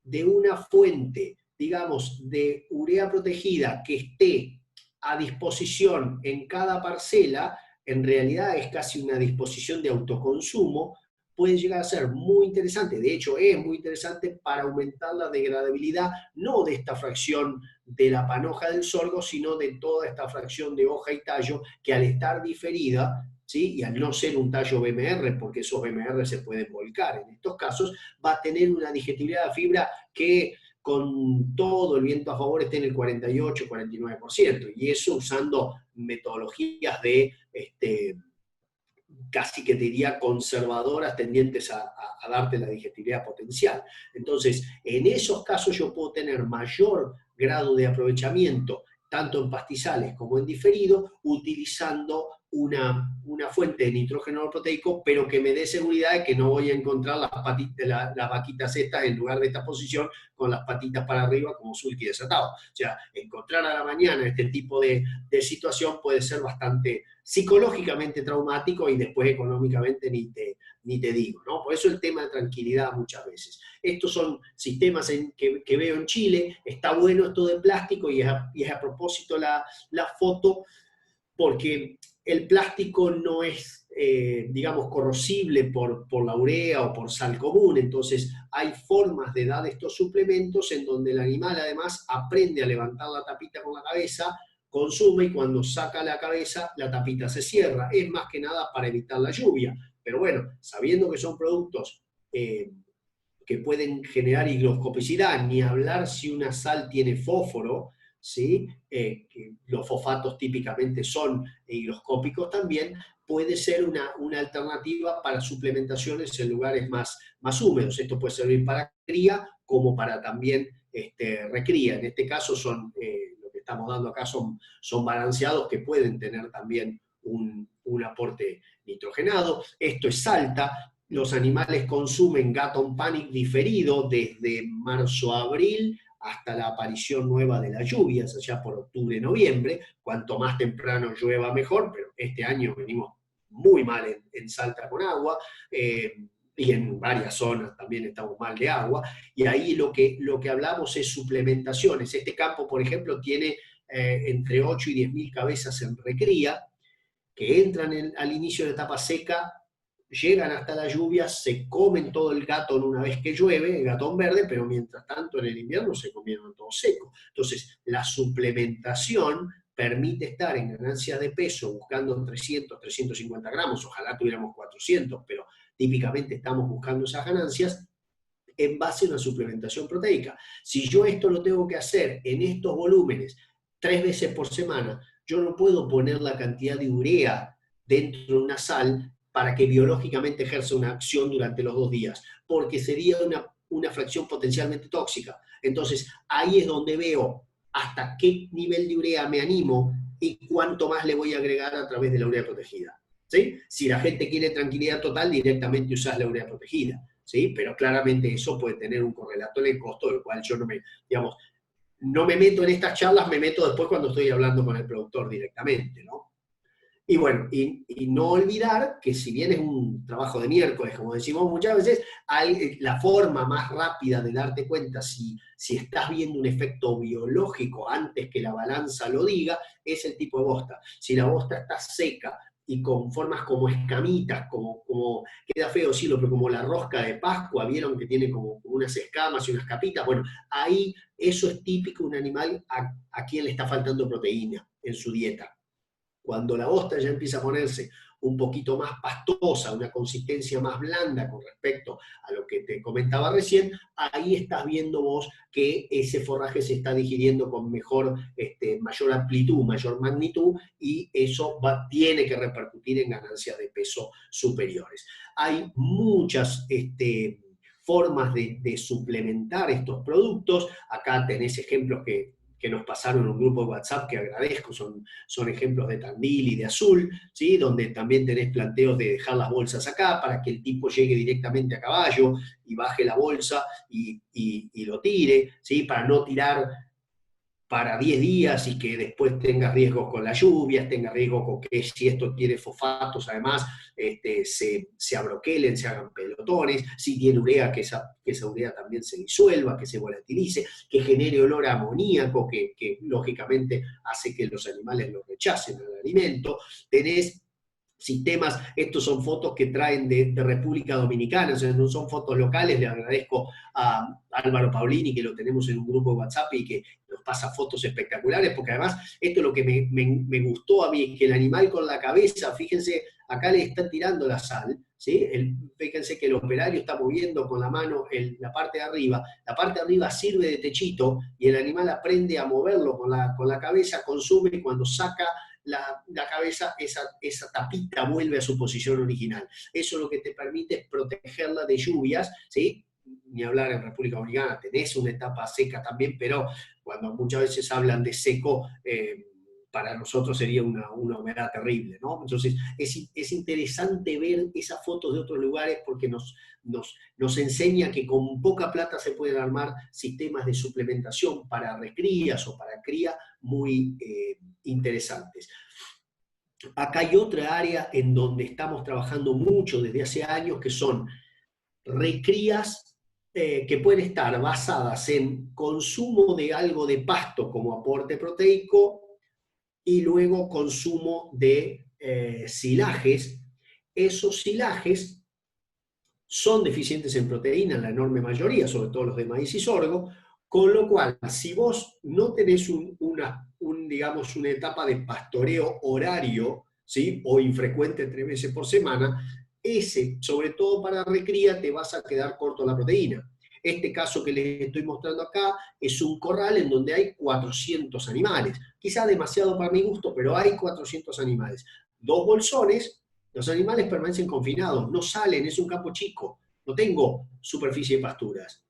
de una fuente, digamos, de urea protegida que esté a disposición en cada parcela, en realidad es casi una disposición de autoconsumo, puede llegar a ser muy interesante. De hecho, es muy interesante para aumentar la degradabilidad, no de esta fracción de la panoja del sorgo, sino de toda esta fracción de hoja y tallo, que al estar diferida, ¿sí? Y al no ser un tallo BMR, porque esos BMR se pueden volcar en estos casos, va a tener una digestibilidad de fibra que con todo el viento a favor esté en el 48-49%, y eso usando metodologías casi que diría conservadoras, tendientes a darte la digestibilidad potencial. Entonces, en esos casos yo puedo tener mayor grado de aprovechamiento, tanto en pastizales como en diferido, utilizando una fuente de nitrógeno proteico, pero que me dé seguridad de que no voy a encontrar las vaquitas estas, en lugar de esta posición, con las patitas para arriba como sulky desatado. O sea, encontrar a la mañana este tipo de situación puede ser bastante psicológicamente traumático, y después económicamente ni te digo, ¿no? Por eso el tema de tranquilidad muchas veces. Estos son sistemas que veo en Chile. Está bueno esto de plástico, y es a propósito la foto, porque el plástico no es, digamos, corrosible por la urea o por sal común. Entonces hay formas de dar estos suplementos en donde el animal además aprende a levantar la tapita con la cabeza, consume, y cuando saca la cabeza la tapita se cierra. Es más que nada para evitar la lluvia. Pero bueno, sabiendo que son productos que pueden generar higroscopicidad, ni hablar si una sal tiene fósforo, ¿sí? Que los fosfatos típicamente son higroscópicos también, puede ser una alternativa para suplementaciones en lugares más húmedos. Esto puede servir para cría como para también recría. En este caso lo que estamos dando acá son balanceados, que pueden tener también un aporte nitrogenado. Esto es Salta. Los animales consumen Gatton Panic diferido desde marzo a abril hasta la aparición nueva de las lluvias, allá por octubre-noviembre. Cuanto más temprano llueva, mejor, pero este año venimos muy mal en Salta con agua, y en varias zonas también estamos mal de agua, y ahí lo que hablamos es suplementaciones. Este campo, por ejemplo, tiene entre 8 y 10 mil cabezas en recría, que entran al inicio de la etapa seca, llegan hasta la lluvia, se comen todo el gatón una vez que llueve, el gatón verde, pero mientras tanto en el invierno se comieron todo seco. Entonces, la suplementación permite estar en ganancias de peso buscando 300, 350 gramos, ojalá tuviéramos 400, pero típicamente estamos buscando esas ganancias, en base a una suplementación proteica. Si yo esto lo tengo que hacer en estos volúmenes 3 veces por semana, yo no puedo poner la cantidad de urea dentro de una sal para que biológicamente ejerza una acción durante los 2 días, porque sería una fracción potencialmente tóxica. Entonces, ahí es donde veo hasta qué nivel de urea me animo y cuánto más le voy a agregar a través de la urea protegida. ¿Sí? Si la gente quiere tranquilidad total, directamente usás la urea protegida. ¿Sí? Pero claramente eso puede tener un correlato en el costo, del cual yo no me, digamos, no me meto en estas charlas, me meto después cuando estoy hablando con el productor directamente, ¿no? Y bueno, y no olvidar que si bien es un trabajo de miércoles, como decimos muchas veces, la forma más rápida de darte cuenta si estás viendo un efecto biológico antes que la balanza lo diga, es el tipo de bosta. Si la bosta está seca y con formas como escamitas, como queda feo decirlo, pero como la rosca de Pascua, vieron que tiene como unas escamas y unas capitas, bueno, ahí eso es típico de un animal a quien le está faltando proteína en su dieta. Cuando la bosta ya empieza a ponerse un poquito más pastosa, una consistencia más blanda con respecto a lo que te comentaba recién, ahí estás viendo vos que ese forraje se está digiriendo con mayor amplitud, mayor magnitud, y eso tiene que repercutir en ganancias de peso superiores. Hay muchas formas de suplementar estos productos. Acá tenés ejemplos que nos pasaron en un grupo de WhatsApp que agradezco, son ejemplos de Tandil y de Azul, ¿sí? Donde también tenés planteos de dejar las bolsas acá para que el tipo llegue directamente a caballo y baje la bolsa y lo tire, ¿sí? Para no tirar para 10 días y que después tenga riesgos con las lluvias, tenga riesgos con que si esto tiene fosfatos, además se abroquelen, se hagan pelotones, si tiene urea, que esa urea también se disuelva, que se volatilice, que genere olor a amoníaco, que lógicamente hace que los animales lo rechacen al alimento. Tenés sistemas, estos son fotos que traen de República Dominicana, o sea, no son fotos locales. Le agradezco a Álvaro Paulini, que lo tenemos en un grupo de WhatsApp y que nos pasa fotos espectaculares, porque además esto es lo que me gustó a mí, que el animal con la cabeza, fíjense, acá le están tirando la sal, ¿sí? Fíjense que el operario está moviendo con la mano la parte de arriba sirve de techito y el animal aprende a moverlo con la cabeza, consume, y cuando saca la cabeza, esa tapita vuelve a su posición original. Eso lo que te permite es protegerla de lluvias, ¿sí? Ni hablar en República Dominicana, tenés una etapa seca también, pero cuando muchas veces hablan de seco, para nosotros sería una humedad terrible, ¿no? Entonces, es interesante ver esas fotos de otros lugares porque nos enseña que con poca plata se pueden armar sistemas de suplementación para recrías o para cría muy interesantes. Acá hay otra área en donde estamos trabajando mucho desde hace años, que son recrías que pueden estar basadas en consumo de algo de pasto como aporte proteico y luego consumo de silajes. Esos silajes son deficientes en proteína en la enorme mayoría, sobre todo los de maíz y sorgo, con lo cual, si vos no tenés digamos, una etapa de pastoreo horario, ¿sí? O infrecuente 3 veces por semana, sobre todo para recría, te vas a quedar corto la proteína. Este caso que les estoy mostrando acá es un corral en donde hay 400 animales. Quizá demasiado para mi gusto, pero hay 400 animales. 2 bolsones, los animales permanecen confinados, no salen, es un campo chico, no tengo superficie de pasturas.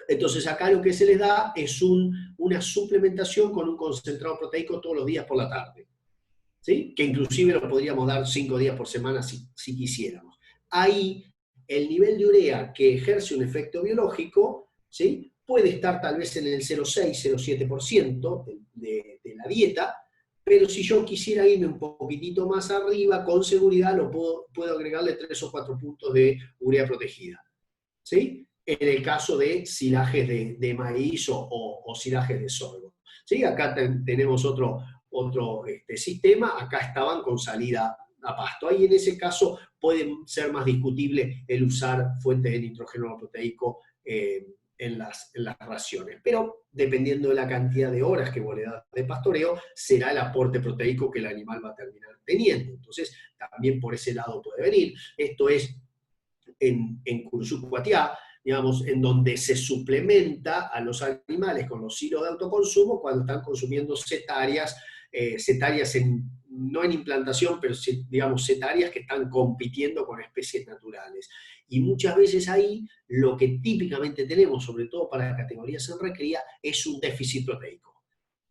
Entonces acá lo que se les da es una suplementación con un concentrado proteico todos los días por la tarde, ¿sí? Que inclusive lo podríamos dar 5 días por semana si quisiéramos. Ahí el nivel de urea que ejerce un efecto biológico, ¿sí? Puede estar tal vez en el 0,6-0,7% de la dieta, pero si yo quisiera irme un poquitito más arriba, con seguridad puedo agregarle 3 o 4 puntos de urea protegida, ¿sí? En el caso de silajes de maíz o silajes de sorgo, ¿sí? Acá tenemos otro sistema, acá estaban con salida a pasto. Ahí en ese caso puede ser más discutible el usar fuentes de nitrógeno proteico en las raciones, pero dependiendo de la cantidad de horas que vos le das de pastoreo, será el aporte proteico que el animal va a terminar teniendo. Entonces, también por ese lado puede venir. Esto es en Cursucuatiá. digamos, en donde se suplementa a los animales con los silos de autoconsumo cuando están consumiendo cetarias, no en implantación, pero digamos cetarias que están compitiendo con especies naturales. Y muchas veces ahí lo que típicamente tenemos, sobre todo para categorías en recría, es un déficit proteico.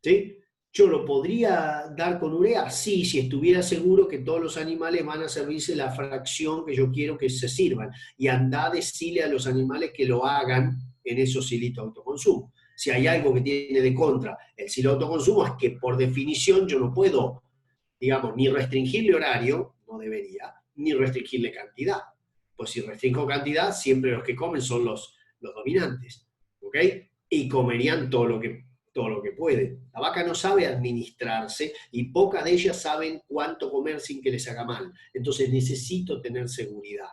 ¿Sí? ¿Yo lo podría dar con urea? Sí, si estuviera seguro que todos los animales van a servirse la fracción que yo quiero que se sirvan. Y andá a decirle a los animales que lo hagan en esos silitos de autoconsumo. Si hay algo que tiene de contra el silo de autoconsumo es que por definición yo no puedo, digamos, ni restringirle horario, no debería, ni restringirle cantidad. Pues si restringo cantidad, siempre los que comen son los dominantes. ¿Ok? Y comerían todo lo que puede. La vaca no sabe administrarse y pocas de ellas saben cuánto comer sin que les haga mal. Entonces necesito tener seguridad.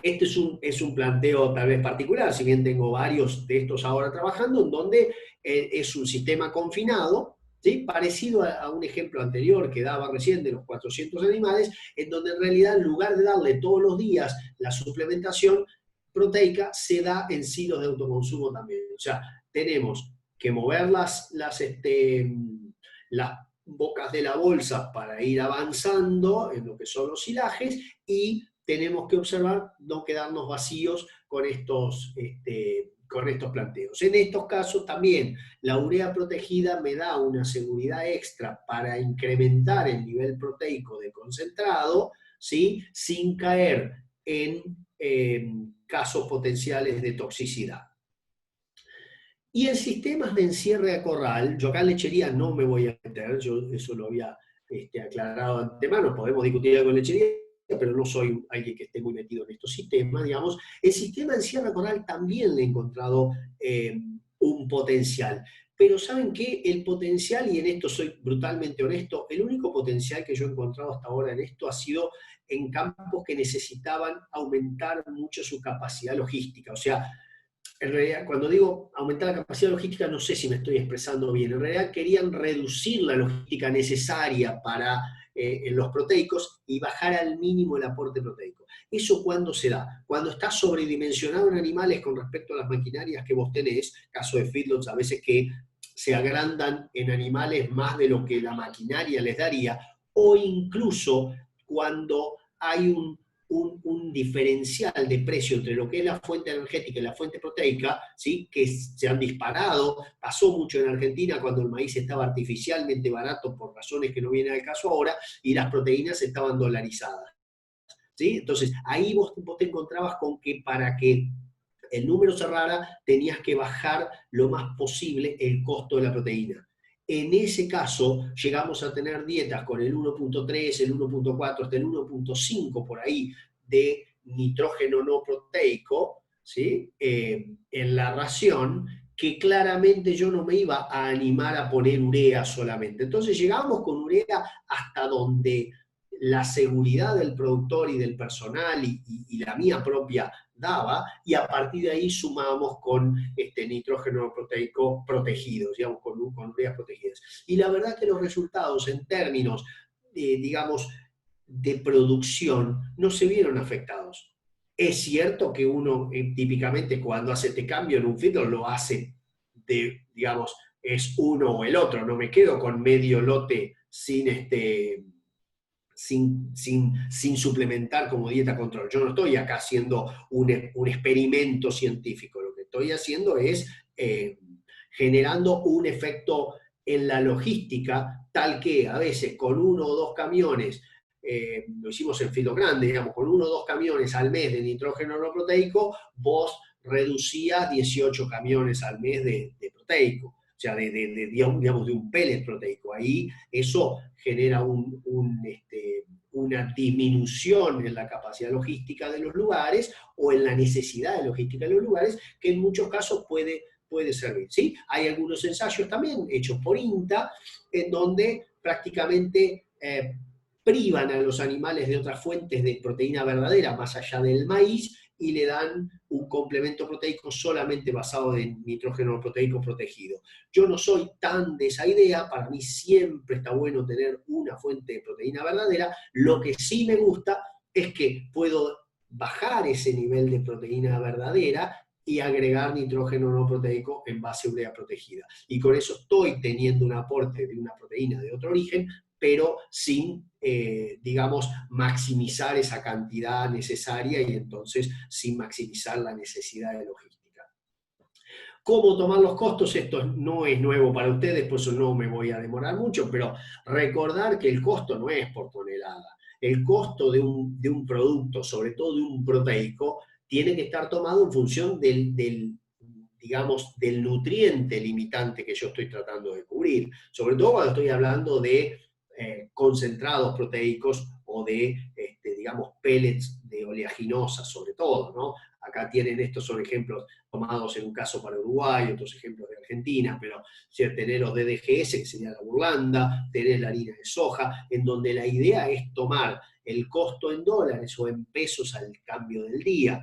Este es un planteo tal vez particular, si bien tengo varios de estos ahora trabajando, en donde es un sistema confinado, ¿sí? Parecido a un ejemplo anterior que daba recién de los 400 animales, en donde en realidad en lugar de darle todos los días la suplementación proteica, se da en silos de autoconsumo también. O sea, tenemos que mover las bocas de la bolsa para ir avanzando en lo que son los silajes y tenemos que observar no quedarnos vacíos con estos planteos. En estos casos también la urea protegida me da una seguridad extra para incrementar el nivel proteico de concentrado, ¿sí? Sin caer en casos potenciales de toxicidad. Y en sistemas de encierre a corral, yo acá en lechería no me voy a meter, yo eso lo había aclarado de antemano, podemos discutir algo en lechería, pero no soy alguien que esté muy metido en estos sistemas, digamos. El sistema de encierre a corral también le he encontrado un potencial. Pero ¿saben qué? El potencial, y en esto soy brutalmente honesto, el único potencial que yo he encontrado hasta ahora en esto ha sido en campos que necesitaban aumentar mucho su capacidad logística. O sea, en realidad, cuando digo aumentar la capacidad logística, no sé si me estoy expresando bien. En realidad querían reducir la logística necesaria para los proteicos y bajar al mínimo el aporte proteico. ¿Eso cuándo se da? Cuando está sobredimensionado en animales con respecto a las maquinarias que vos tenés, caso de feedlots a veces que se agrandan en animales más de lo que la maquinaria les daría, o incluso cuando hay un diferencial de precio entre lo que es la fuente energética y la fuente proteica, ¿sí? Que se han disparado. Pasó mucho en Argentina cuando el maíz estaba artificialmente barato por razones que no vienen al caso ahora, y las proteínas estaban dolarizadas. ¿Sí? Entonces, ahí vos te encontrabas con que para que el número cerrara, tenías que bajar lo más posible el costo de la proteína. En ese caso, llegamos a tener dietas con el 1.3, el 1.4, hasta el 1.5 por ahí de nitrógeno no proteico, ¿sí? En la ración, que claramente yo no me iba a animar a poner urea solamente. Entonces llegamos con urea hasta donde la seguridad del productor y del personal y la mía propia daba, y a partir de ahí sumábamos con nitrógeno proteico protegidos, digamos, con ureas protegidas. Y la verdad que los resultados en términos, digamos, de producción no se vieron afectados. Es cierto que uno típicamente cuando hace este cambio en un feedlot lo hace digamos, es uno o el otro, no me quedo con medio lote sin suplementar como dieta control. Yo no estoy acá haciendo un experimento científico, lo que estoy haciendo es generando un efecto en la logística, tal que a veces con uno o dos camiones, lo hicimos en filo grande, digamos, con uno o dos camiones al mes de nitrógeno no proteico, vos reducías 18 camiones al mes de proteico. O sea, digamos, de un pellet proteico. Ahí eso genera una disminución en la capacidad logística de los lugares o en la necesidad de logística de los lugares, que en muchos casos puede servir. ¿Sí? Hay algunos ensayos también hechos por INTA en donde prácticamente privan a los animales de otras fuentes de proteína verdadera más allá del maíz y le dan un complemento proteico solamente basado en nitrógeno proteico protegido. Yo no soy tan de esa idea, para mí siempre está bueno tener una fuente de proteína verdadera. Lo que sí me gusta es que puedo bajar ese nivel de proteína verdadera y agregar nitrógeno no proteico en base a urea protegida. Y con eso estoy teniendo un aporte de una proteína de otro origen, pero sin, digamos, maximizar esa cantidad necesaria y entonces sin maximizar la necesidad de logística. ¿Cómo tomar los costos? Esto no es nuevo para ustedes, por eso no me voy a demorar mucho, pero recordar que el costo no es por tonelada. El costo de un producto, sobre todo de un proteico, tiene que estar tomado en función digamos, del nutriente limitante que yo estoy tratando de cubrir. Sobre todo cuando estoy hablando de concentrados proteicos o de, digamos, pellets de oleaginosa, sobre todo, ¿no? Acá tienen, estos son ejemplos tomados en un caso para Uruguay, otros ejemplos de Argentina, pero tenés los DDGS, que sería la burlanda, tenés la harina de soja, en donde la idea es tomar el costo en dólares o en pesos al cambio del día,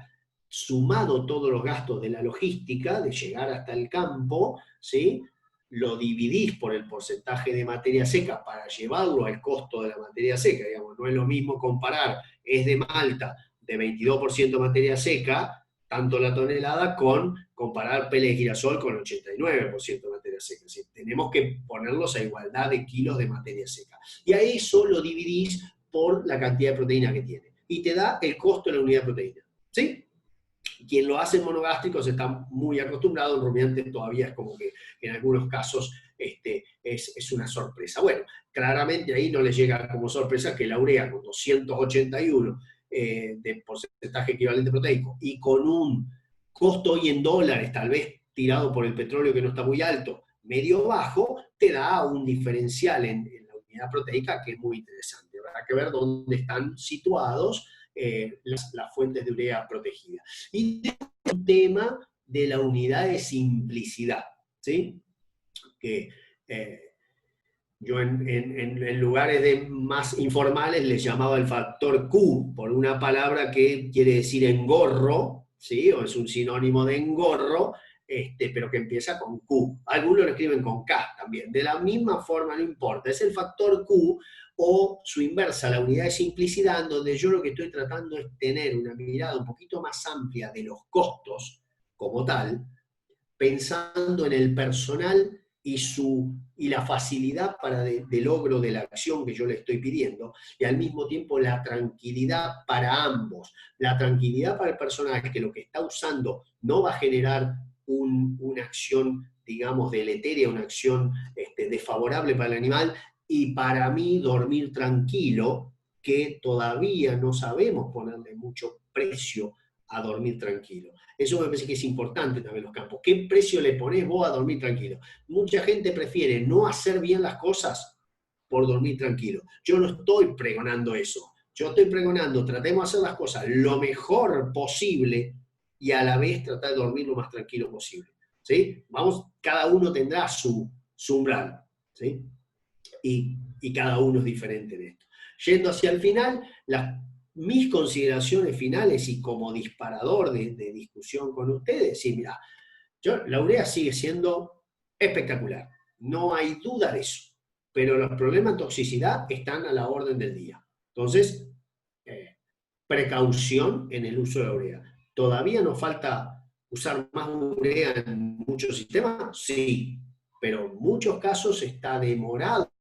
sumado todos los gastos de la logística, de llegar hasta el campo, ¿sí? Lo dividís por el porcentaje de materia seca para llevarlo al costo de la materia seca, digamos, no es lo mismo comparar, es de Malta, de 22% materia seca, tanto la tonelada, con comparar pele de girasol con 89% de materia seca. ¿Sí? Tenemos que ponerlos a igualdad de kilos de materia seca. Y a eso lo dividís por la cantidad de proteína que tiene. Y te da el costo de la unidad de proteína. ¿Sí? Quien lo hace en monogástricos está muy acostumbrado, en rumiantes todavía es como que en algunos casos es una sorpresa. Bueno, claramente ahí no les llega como sorpresa que la urea con 281 de porcentaje equivalente proteico y con un costo hoy en dólares, tal vez tirado por el petróleo que no está muy alto, medio bajo, te da un diferencial en la unidad proteica que es muy interesante. Habrá que ver dónde están situados las fuentes de urea protegida. Y un tema de la unidad de simplicidad, ¿sí? Que yo en lugares más informales les llamaba el factor Q, por una palabra que quiere decir engorro, ¿sí? O es un sinónimo de engorro, pero que empieza con Q. Algunos lo escriben con K también. De la misma forma, no importa, es el factor Q o su inversa, la unidad de simplicidad, en donde yo lo que estoy tratando es tener una mirada un poquito más amplia de los costos como tal, pensando en el personal y la facilidad de logro de la acción que yo le estoy pidiendo, y al mismo tiempo la tranquilidad para ambos. La tranquilidad para el personal, que lo que está usando no va a generar una acción, digamos, deletérea, una acción desfavorable para el animal, y para mí dormir tranquilo, que todavía no sabemos ponerle mucho precio a dormir tranquilo. Eso me parece que es importante también en los campos. ¿Qué precio le ponés vos a dormir tranquilo? Mucha gente prefiere no hacer bien las cosas por dormir tranquilo. Yo no estoy pregonando eso. Yo estoy pregonando, tratemos de hacer las cosas lo mejor posible y a la vez tratar de dormir lo más tranquilo posible. ¿Sí? Vamos, cada uno tendrá su umbral. ¿Sí? Y cada uno es diferente en esto. Yendo hacia el final, mis consideraciones finales y como disparador de discusión con ustedes, sí, mira, la urea sigue siendo espectacular, no hay duda de eso, pero los problemas de toxicidad están a la orden del día. Entonces, precaución en el uso de la urea. ¿Todavía nos falta usar más urea en muchos sistemas? Sí, pero en muchos casos está demorado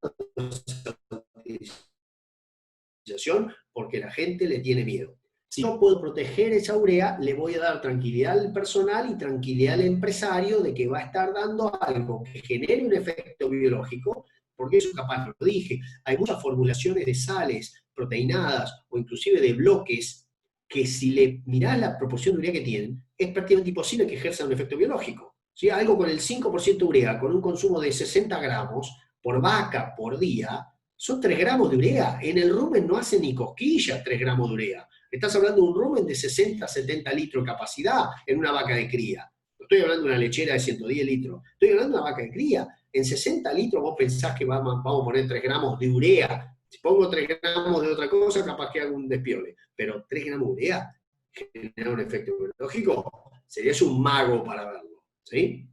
porque la gente le tiene miedo. Si yo puedo proteger esa urea, le voy a dar tranquilidad al personal y tranquilidad al empresario de que va a estar dando algo que genere un efecto biológico, porque eso capaz lo dije. Hay muchas formulaciones de sales proteinadas o inclusive de bloques que si le mirás la proporción de urea que tienen, es prácticamente imposible que ejerzan un efecto biológico. ¿Sí? Algo con el 5% de urea, con un consumo de 60 gramos por vaca por día, son 3 gramos de urea. En el rumen no hace ni cosquillas 3 gramos de urea. Estás hablando de un rumen de 60, 70 litros de capacidad en una vaca de cría. No estoy hablando de una lechera de 110 litros. Estoy hablando de una vaca de cría. En 60 litros vos pensás que vamos a poner 3 gramos de urea. Si pongo 3 gramos de otra cosa, capaz que hago un despiole. Pero 3 gramos de urea genera un efecto biológico. Serías un mago para verlo. ¿Sí?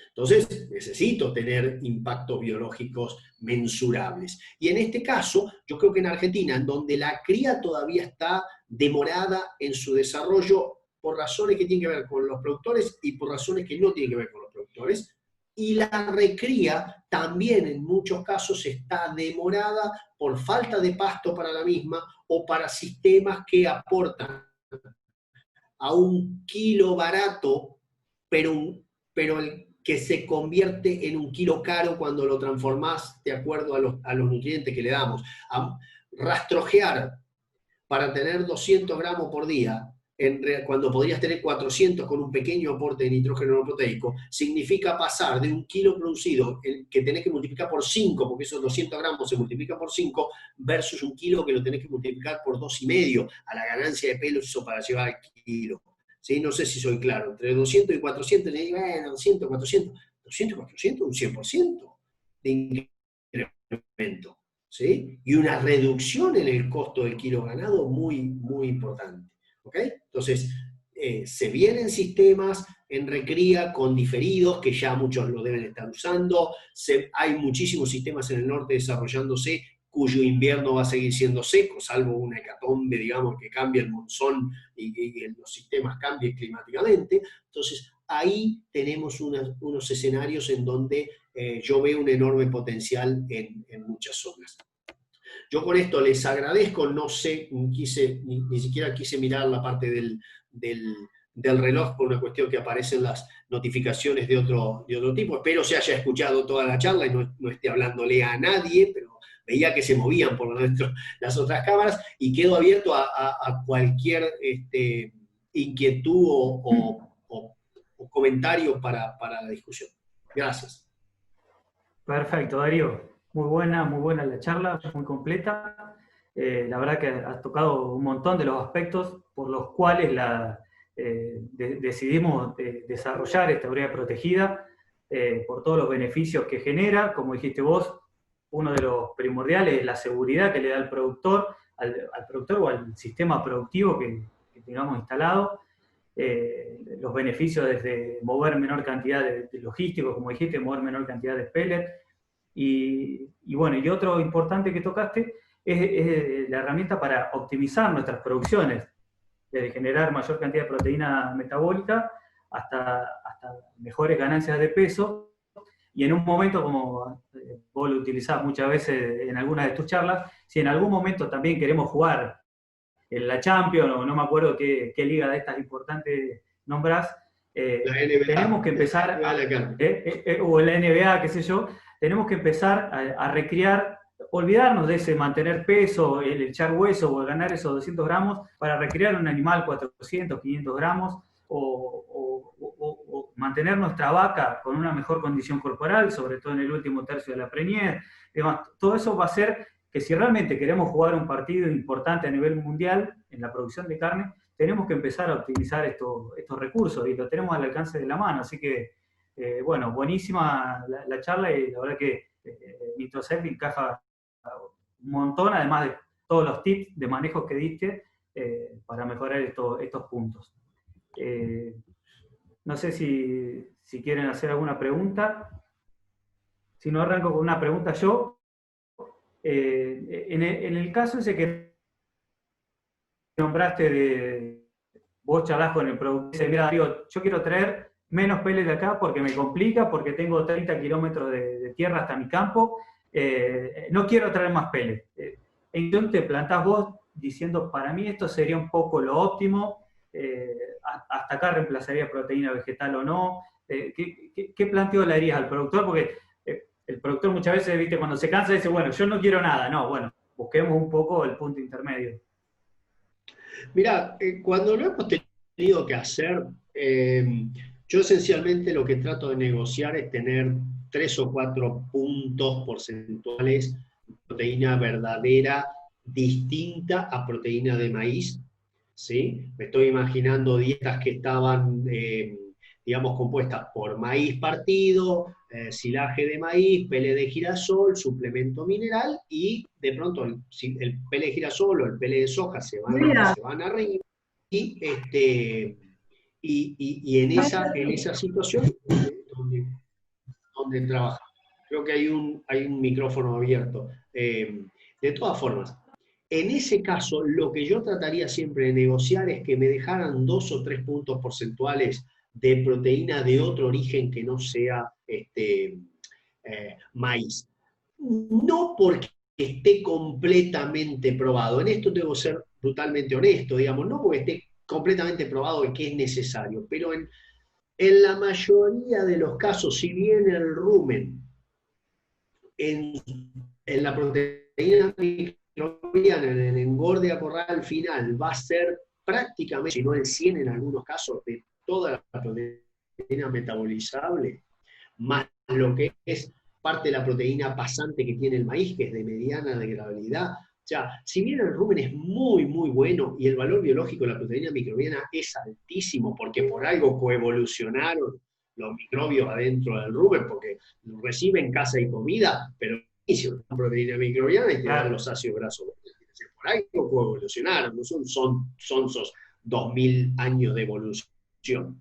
Entonces, necesito tener impactos biológicos mensurables. Y en este caso, yo creo que en Argentina, en donde la cría todavía está demorada en su desarrollo por razones que tienen que ver con los productores y por razones que no tienen que ver con los productores. Y la recría también en muchos casos está demorada por falta de pasto para la misma o para sistemas que aportan a un kilo barato, pero el que se convierte en un kilo caro cuando lo transformás de acuerdo a los nutrientes que le damos. A rastrojear para tener 200 gramos por día, cuando podrías tener 400 con un pequeño aporte de nitrógeno no proteico, significa pasar de un kilo producido que tenés que multiplicar por 5, porque esos 200 gramos se multiplican por 5, versus un kilo que lo tenés que multiplicar por 2,5 a la ganancia de pelos eso para llevar al kilo. ¿Sí? No sé si soy claro. Entre 200 y 400, le digo, 200, 400, 200 y 400, un 100% de incremento. ¿Sí? Y una reducción en el costo del kilo ganado muy, muy importante. ¿Ok? Entonces, se vienen sistemas en recría con diferidos, que ya muchos lo deben estar usando. Hay muchísimos sistemas en el norte desarrollándose cuyo invierno va a seguir siendo seco, salvo una hecatombe, digamos, que cambia el monzón y los sistemas cambien climáticamente. Entonces, ahí tenemos unos escenarios en donde yo veo un enorme potencial en muchas zonas. Yo con esto les agradezco, no sé, ni siquiera quise mirar la parte del reloj por una cuestión que aparecen las notificaciones de otro tipo. Espero se haya escuchado toda la charla y no esté hablándole a nadie, pero veía que se movían por lo menos las otras cámaras y quedo abierto a cualquier inquietud o comentario para la discusión. Gracias. Perfecto, Darío. Muy buena la charla, muy completa. La verdad que has tocado un montón de los aspectos por los cuales decidimos desarrollar esta urea protegida, por todos los beneficios que genera. Como dijiste vos, uno de los primordiales es la seguridad que le da al productor o al sistema productivo que tengamos instalado. Los beneficios desde mover menor cantidad de logísticos, como dijiste, mover menor cantidad de pellets. Y bueno, y otro importante que tocaste es la herramienta para optimizar nuestras producciones, desde generar mayor cantidad de proteína metabólica hasta mejores ganancias de peso. Y en un momento, como vos lo utilizás muchas veces en algunas de tus charlas, si en algún momento también queremos jugar en la Champions, o no me acuerdo qué liga de estas importantes nombrás, tenemos que empezar, o en la NBA, qué sé yo, tenemos que empezar a recrear, olvidarnos de ese mantener peso, el echar hueso o ganar esos 200 gramos para recrear un animal 400, 500 gramos, o mantener nuestra vaca con una mejor condición corporal, sobre todo en el último tercio de la preñez. Todo eso va a hacer que si realmente queremos jugar un partido importante a nivel mundial en la producción de carne, tenemos que empezar a optimizar estos recursos y lo tenemos al alcance de la mano. Así que, bueno, buenísima la charla y la verdad que Nitrocert encaja un montón, además de todos los tips de manejo que diste para mejorar estos puntos. No sé si quieren hacer alguna pregunta. Si no, arranco con una pregunta yo. En el caso ese que nombraste vos charlás con el productor, dice, mira, digo, yo quiero traer menos pellets de acá porque me complica, porque tengo 30 kilómetros de tierra hasta mi campo, no quiero traer más pellets. Entonces te plantás vos diciendo, para mí esto sería un poco lo óptimo, hasta acá reemplazaría proteína vegetal o no. ¿Qué planteo le harías al productor? Porque el productor muchas veces, ¿viste? Cuando se cansa dice, bueno, yo no quiero nada. No, bueno, busquemos un poco el punto intermedio. Mira, cuando lo hemos tenido que hacer, yo esencialmente lo que trato de negociar es tener 3 o 4 puntos porcentuales de proteína verdadera distinta a proteína de maíz, ¿sí? Me estoy imaginando dietas que estaban, digamos, compuestas por maíz partido, silaje de maíz, pele de girasol, suplemento mineral, y de pronto el pele de girasol o el pele de soja se van arriba, y en esa situación donde trabaja. Creo que hay un micrófono abierto. De todas formas, En ese caso, lo que yo trataría siempre de negociar es que me dejaran 2 o 3 puntos porcentuales de proteína de otro origen que no sea maíz. No porque esté completamente probado, en esto debo ser brutalmente honesto, digamos, no porque esté completamente probado de que es necesario, pero en la mayoría de los casos, si bien el rumen en, en la proteína microbiana, en el engorde a corral final, va a ser prácticamente, si no el 100 en algunos casos, de toda la proteína metabolizable, más lo que es parte de la proteína pasante que tiene el maíz, que es de mediana degradabilidad. O sea, si bien el rumen es muy, muy bueno y el valor biológico de la proteína microbiana es altísimo, porque por algo coevolucionaron los microbios adentro del rumen, porque reciben casa y comida, pero hicieron una proteína microbiana y te dan los ácidos grasos. Por algo coevolucionaron, no son esos 2000 años de evolución.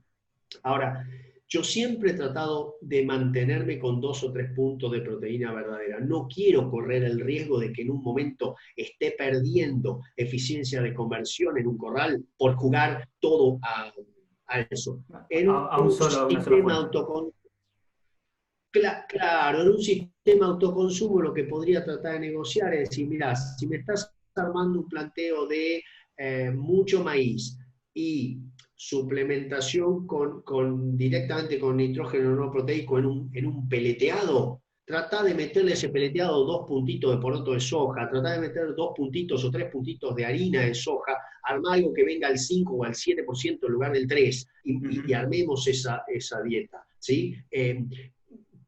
Ahora, yo siempre he tratado de mantenerme con 2 o 3 puntos de proteína verdadera. No quiero correr el riesgo de que en un momento esté perdiendo eficiencia de conversión en un corral por jugar todo a eso. En A un solo, a una sola sistema fuente. claro, en un sistema de autoconsumo lo que podría tratar de negociar es decir, mirá, si me estás armando un planteo de mucho maíz y suplementación directamente con nitrógeno no proteico en un peleteado, trata de meterle ese peleteado 2 puntitos de poroto de soja, trata de meter 2 puntitos o 3 puntitos de harina de soja, arma algo que venga al 5 o al 7% en lugar del 3% y armemos esa dieta. ¿Sí?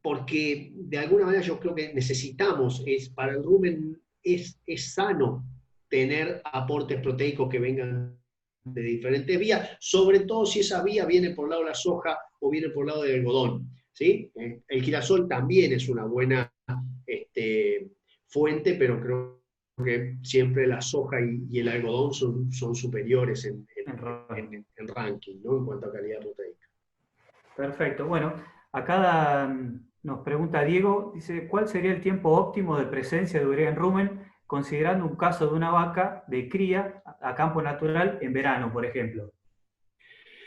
Porque de alguna manera yo creo que necesitamos, para el rumen es sano tener aportes proteicos que vengan de diferentes vías, sobre todo si esa vía viene por el lado de la soja o viene por el lado del algodón. ¿Sí? El girasol también es una buena fuente, pero creo que siempre la soja y el algodón son superiores en ranking, ¿no? En cuanto a calidad proteica. Perfecto. Bueno, acá nos pregunta Diego, dice, ¿cuál sería el tiempo óptimo de presencia de urea en rumen, considerando un caso de una vaca de cría a campo natural en verano, por ejemplo?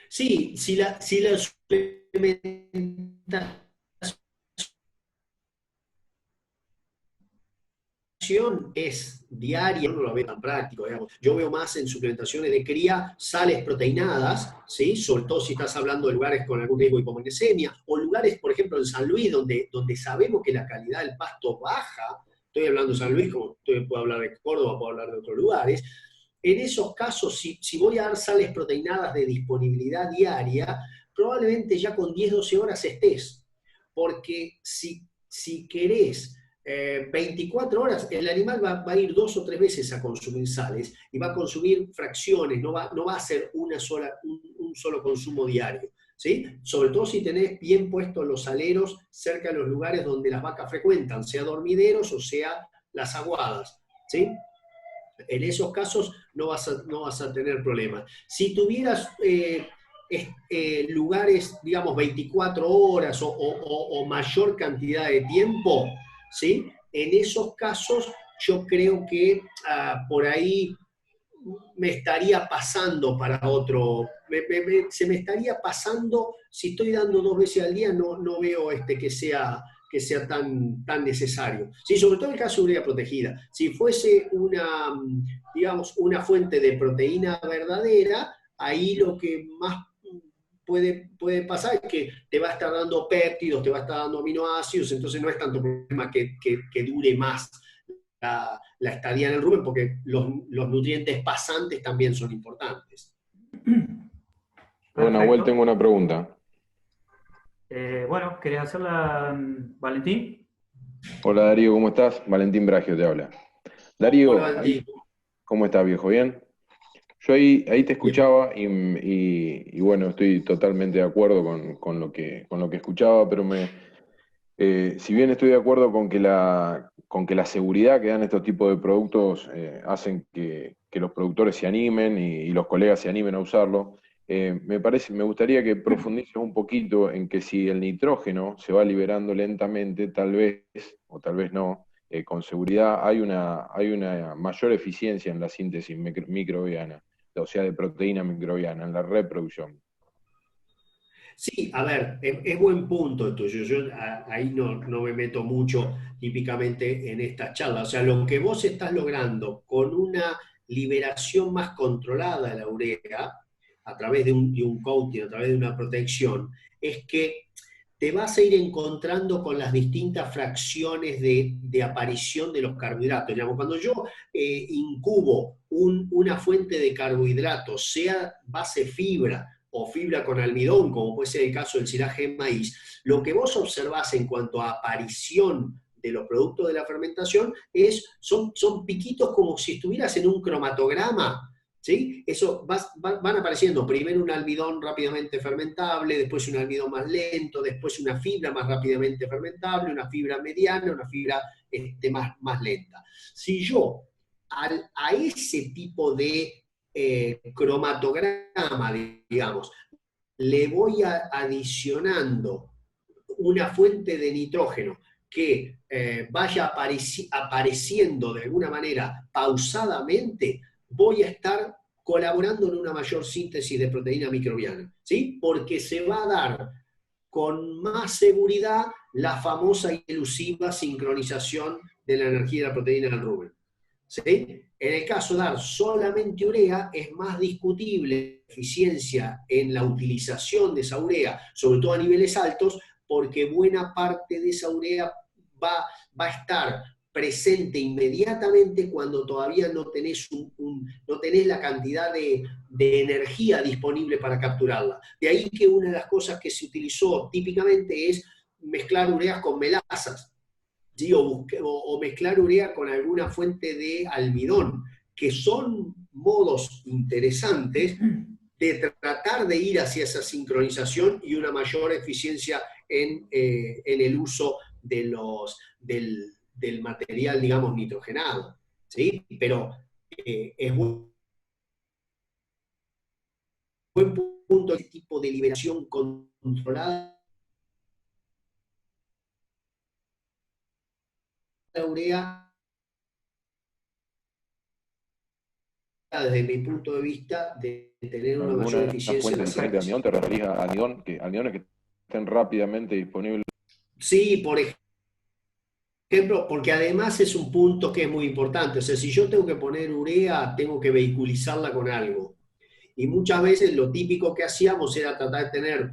Sí, si la suplementación es diaria, yo no lo veo tan práctico, digamos. Yo veo más en suplementaciones de cría sales proteinadas, ¿sí? Sobre todo si estás hablando de lugares con algún riesgo de hipomagnesemia, o lugares, por ejemplo, en San Luis, donde sabemos que la calidad del pasto baja. Estoy hablando de San Luis, como puedo hablar de Córdoba, puedo hablar de otros lugares. En esos casos, si voy a dar sales proteinadas de disponibilidad diaria, probablemente ya con 10-12 horas estés. Porque si querés 24 horas, el animal va a ir 2 o 3 veces a consumir sales y va a consumir fracciones, no va a hacer un solo consumo diario. ¿Sí? Sobre todo si tenés bien puestos los saleros cerca de los lugares donde las vacas frecuentan, sea dormideros o sea las aguadas. ¿Sí? En esos casos no vas a tener problemas. Si tuvieras lugares, digamos, 24 horas o mayor cantidad de tiempo, ¿sí? En esos casos yo creo que por ahí me estaría pasando para otro, se me estaría pasando, si estoy dando 2 veces al día, no veo que sea tan necesario. Sí, sobre todo en el caso de urea protegida. Si fuese digamos, una fuente de proteína verdadera, ahí lo que más puede pasar es que te va a estar dando péptidos, te va a estar dando aminoácidos, entonces no es tanto problema que dure más la estadía en el rumen, porque los nutrientes pasantes también son importantes. Bueno, Nahuel, Perfecto. tengo una pregunta. Bueno, ¿querés hacerla, Valentín? Hola Darío, ¿cómo estás? Valentín Bragio te habla. Hola, Darío, Andy. ¿cómo estás, viejo? ¿Bien? Yo ahí te Bien. escuchaba y bueno, estoy totalmente de acuerdo con lo que escuchaba, pero si bien estoy de acuerdo con que la seguridad que dan estos tipos de productos hacen que los productores se animen y los colegas se animen a usarlo, me gustaría que profundices un poquito en que si el nitrógeno se va liberando lentamente, tal vez, o tal vez no, con seguridad hay una mayor eficiencia en la síntesis microbiana, o sea, de proteína microbiana, en la reproducción. Sí, a ver, es buen punto el tuyo. Yo ahí no me meto mucho típicamente en esta charla. O sea, lo que vos estás logrando con una liberación más controlada de la urea, a través de un coating, a través de una protección, es que te vas a ir encontrando con las distintas fracciones de aparición de los carbohidratos. Digamos, cuando yo incubo una fuente de carbohidratos, sea base fibra o fibra con almidón, como puede ser el caso del silaje de maíz, lo que vos observás en cuanto a aparición de los productos de la fermentación son piquitos como si estuvieras en un cromatograma. ¿Sí? Eso van apareciendo primero un almidón rápidamente fermentable, después un almidón más lento, después una fibra más rápidamente fermentable, una fibra mediana, una fibra más lenta. Si yo a ese tipo de cromatograma, digamos, le voy adicionando una fuente de nitrógeno que vaya apareciendo de alguna manera pausadamente, voy a estar colaborando en una mayor síntesis de proteína microbiana, ¿sí? Porque se va a dar con más seguridad la famosa y elusiva sincronización de la energía de la proteína del rumen, ¿sí? En el caso de dar solamente urea, es más discutible la eficiencia en la utilización de esa urea, sobre todo a niveles altos, porque buena parte de esa urea va a estar presente inmediatamente cuando todavía no tenés, no tenés la cantidad de energía disponible para capturarla. De ahí que una de las cosas que se utilizó típicamente es mezclar ureas con melasas, ¿sí? O mezclar urea con alguna fuente de almidón, que son modos interesantes de tratar de ir hacia esa sincronización y una mayor eficiencia en el uso del material, digamos, nitrogenado, ¿sí? Pero es buen punto el tipo de liberación controlada de la urea, desde mi punto de vista, de tener una mayor eficiencia en la fuente de almidón te referís a almidones que estén rápidamente disponibles. Sí, por ejemplo, porque además es un punto que es muy importante. O sea, si yo tengo que poner urea, tengo que vehiculizarla con algo. Y muchas veces lo típico que hacíamos era tratar de tener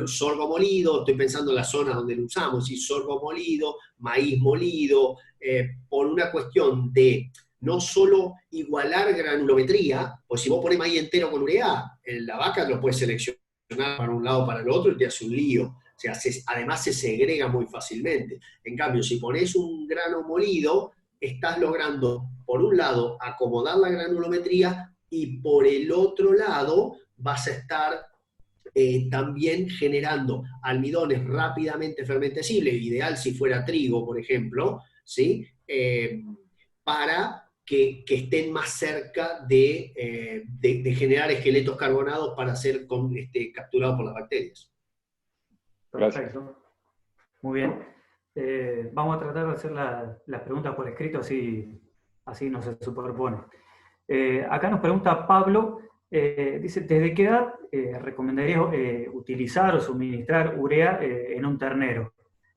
sorgo molido, estoy pensando en la zona donde lo usamos, ¿sí? Sorgo molido, maíz molido, por una cuestión de no solo igualar granulometría, pues si vos pones maíz entero con urea, la vaca lo puedes seleccionar para un lado o para el otro y te hace un lío. O sea, además se segrega muy fácilmente. En cambio, si pones un grano molido, estás logrando, por un lado, acomodar la granulometría y por el otro lado vas a estar también generando almidones rápidamente fermentecibles, ideal si fuera trigo, por ejemplo, ¿sí? Para que estén más cerca de generar esqueletos carbonados para ser capturados por las bacterias. Perfecto. Muy bien. Vamos a tratar de hacer las preguntas por escrito, así no se superpone. Acá nos pregunta Pablo, dice, ¿desde qué edad recomendarías utilizar o suministrar urea en un ternero?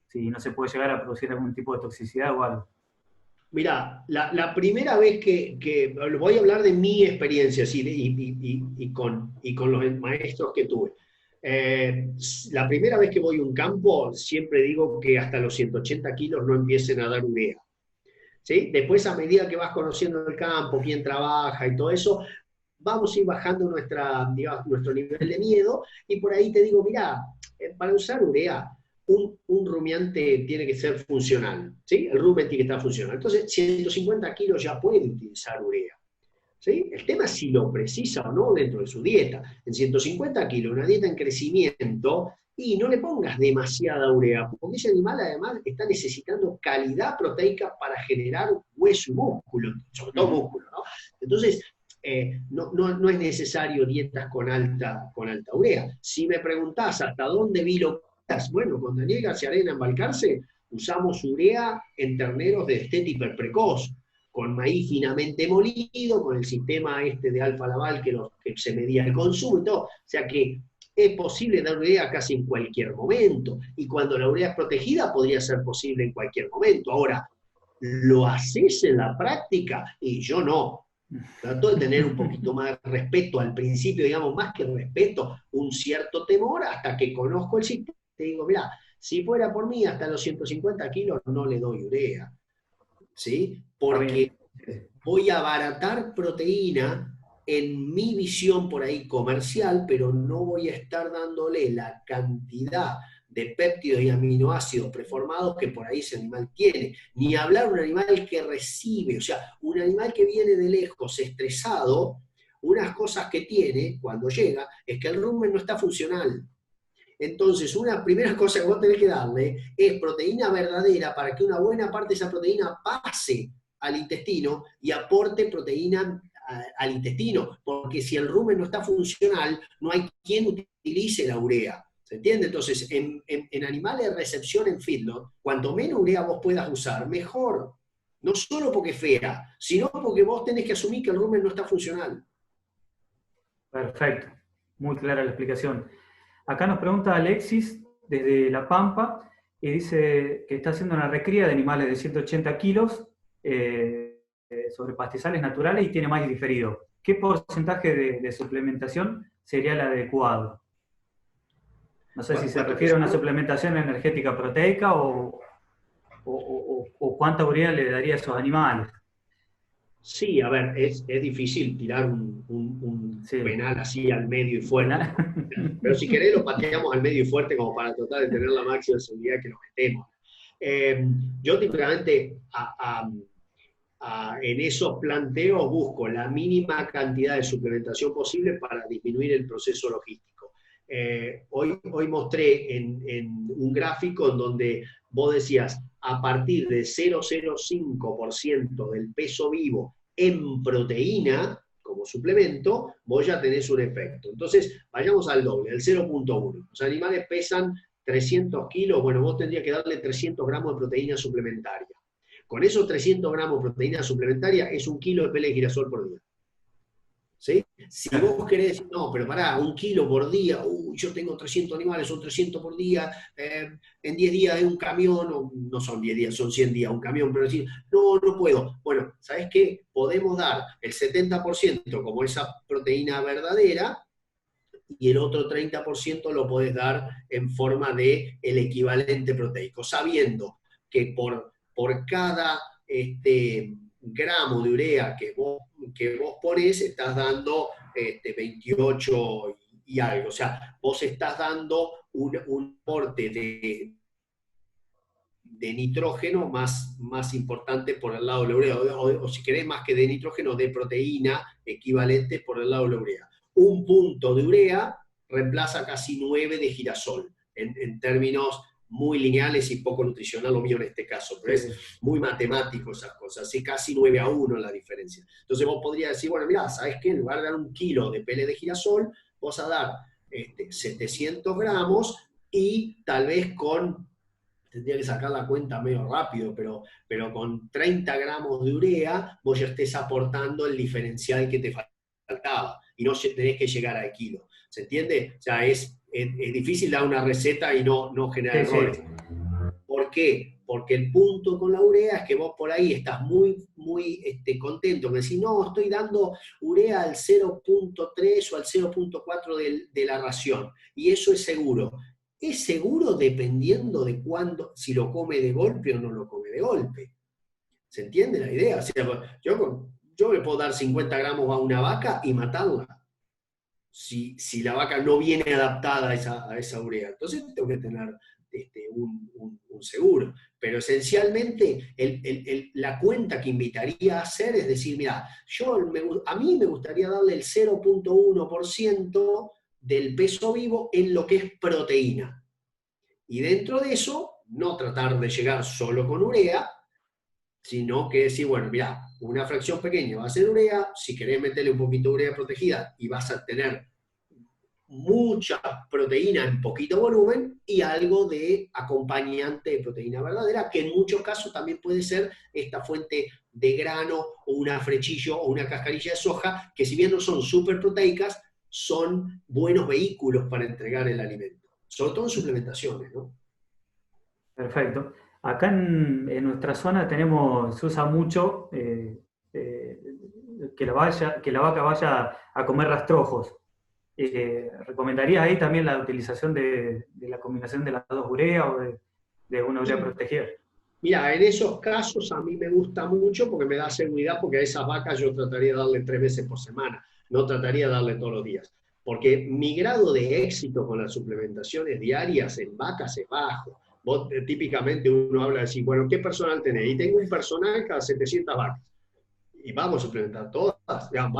Si no se puede llegar a producir algún tipo de toxicidad o algo. Mirá, la primera vez que voy a hablar de mi experiencia, ¿sí? y con los maestros que tuve. La primera vez que voy a un campo, siempre digo que hasta los 180 kilos no empiecen a dar urea, ¿sí? Después, a medida que vas conociendo el campo, quién trabaja y todo eso, vamos a ir bajando nuestro nivel de miedo, y por ahí te digo, mirá, para usar urea, un rumiante tiene que ser funcional, ¿sí? El rumen tiene que estar funcional. Entonces, 150 kilos ya puede utilizar urea, ¿sí? El tema es si lo precisa o no dentro de su dieta. En 150 kilos, una dieta en crecimiento, y no le pongas demasiada urea, porque ese animal además está necesitando calidad proteica para generar hueso y músculo, sobre todo músculo, ¿no? Entonces, no es necesario dietas con alta urea. Si me preguntás hasta dónde vi lo bueno, con Daniel García Arena embalcarse, usamos urea en terneros de destete hiperprecoz, con maíz finamente molido, con el sistema este de Alfa Laval que se medía el consumo y todo. O sea que es posible dar urea casi en cualquier momento. Y cuando la urea es protegida, podría ser posible en cualquier momento. Ahora, ¿lo haces en la práctica? Y yo no. Trato de tener un poquito más de respeto al principio, digamos, más que respeto, un cierto temor, hasta que conozco el sistema. Te digo, mira, si fuera por mí, hasta los 150 kilos no le doy urea. ¿Sí? Porque voy a abaratar proteína en mi visión por ahí comercial, pero no voy a estar dándole la cantidad de péptidos y aminoácidos preformados que por ahí ese animal tiene. Ni hablar de un animal que recibe, o sea, un animal que viene de lejos estresado, unas cosas que tiene cuando llega es que el rumen no está funcional. Entonces, una primera cosa que vos tenés que darle es proteína verdadera para que una buena parte de esa proteína pase al intestino y aporte proteína al intestino, porque si el rumen no está funcional, no hay quien utilice la urea. ¿Se entiende? Entonces, en animales de recepción en feedlot, cuanto menos urea vos puedas usar, mejor. No solo porque es fea, sino porque vos tenés que asumir que el rumen no está funcional. Perfecto, muy clara la explicación. Acá nos pregunta Alexis desde La Pampa y dice que está haciendo una recría de animales de 180 kilos sobre pastizales naturales y tiene maíz diferido. ¿Qué porcentaje de suplementación sería el adecuado? No sé si se refiere a una suplementación energética proteica o cuánta urea le daría a esos animales. Sí, a ver, es difícil tirar un penal así al medio y fuerte. Pero si querés lo pateamos al medio y fuerte como para tratar de tener la máxima seguridad que nos metemos. Yo típicamente en esos planteos busco la mínima cantidad de suplementación posible para disminuir el proceso logístico. Hoy mostré en un gráfico en donde vos decías, a partir de 0,05% del peso vivo en proteína, como suplemento, vos ya tenés un efecto. Entonces, vayamos al doble, al 0,1. Los animales pesan 300 kilos, bueno, vos tendrías que darle 300 gramos de proteína suplementaria. Con esos 300 gramos de proteína suplementaria es 1 kilo de pele de girasol por día. ¿Sí? Si vos querés decir, no, pero pará, 1 kilo por día, yo tengo 300 animales, son 300 por día, en 10 días es un camión, no son 10 días, son 100 días, un camión, pero decir, no puedo. Bueno, ¿sabés qué? Podemos dar el 70% como esa proteína verdadera, y el otro 30% lo podés dar en forma de el equivalente proteico, sabiendo que por cada gramo de urea que vos pones, estás dando 28 y algo. O sea, vos estás dando un aporte de nitrógeno más importante por el lado de la urea, o si querés más que de nitrógeno, de proteína equivalente por el lado de la urea. 1 punto de urea reemplaza casi 9 de girasol, en términos muy lineales y poco nutricional, lo mío en este caso, pero es muy matemático esas cosas, así casi 9-1 la diferencia. Entonces vos podrías decir, bueno, mirá, ¿sabés qué? En lugar de dar 1 kilo de pele de girasol, vas a dar 700 gramos y tal vez tendría que sacar la cuenta medio rápido, pero con 30 gramos de urea vos ya estés aportando el diferencial que te faltaba y no tenés que llegar al kilo. ¿Se entiende? O sea, es difícil dar una receta y no generar errores. Sí. ¿Por qué? Porque el punto con la urea es que vos por ahí estás muy contento, me decís, no, estoy dando urea al 0,3 o al 0,4 de la ración, y eso es seguro. Es seguro dependiendo de cuándo, si lo come de golpe o no lo come de golpe. ¿Se entiende la idea? O sea, yo me puedo dar 50 gramos a una vaca y matarla. Si la vaca no viene adaptada a esa urea. Entonces tengo que tener un seguro. Pero esencialmente la cuenta que invitaría a hacer es decir, mira, a mí me gustaría darle el 0,1% del peso vivo en lo que es proteína. Y dentro de eso, no tratar de llegar solo con urea, sino que decir, bueno, mira, una fracción pequeña va a ser urea, si querés meterle un poquito de urea protegida y vas a tener mucha proteína en poquito volumen y algo de acompañante de proteína verdadera, que en muchos casos también puede ser esta fuente de grano o una frechillo o una cascarilla de soja, que si bien no son súper proteicas, son buenos vehículos para entregar el alimento, sobre todo en suplementaciones, ¿no? Perfecto. Acá en nuestra zona se usa mucho que la vaca vaya a comer rastrojos. ¿Recomendarías ahí también la utilización de la combinación de las dos ureas o de una urea protegida? Mira, en esos casos a mí me gusta mucho porque me da seguridad, porque a esas vacas yo trataría de darle 3 veces por semana, no trataría de darle todos los días. Porque mi grado de éxito con las suplementaciones diarias en vacas es bajo. Vos, típicamente uno habla así, bueno, ¿qué personal tenés? Y tengo un personal cada 700 vacas. Y vamos a suplementar todas. Ya,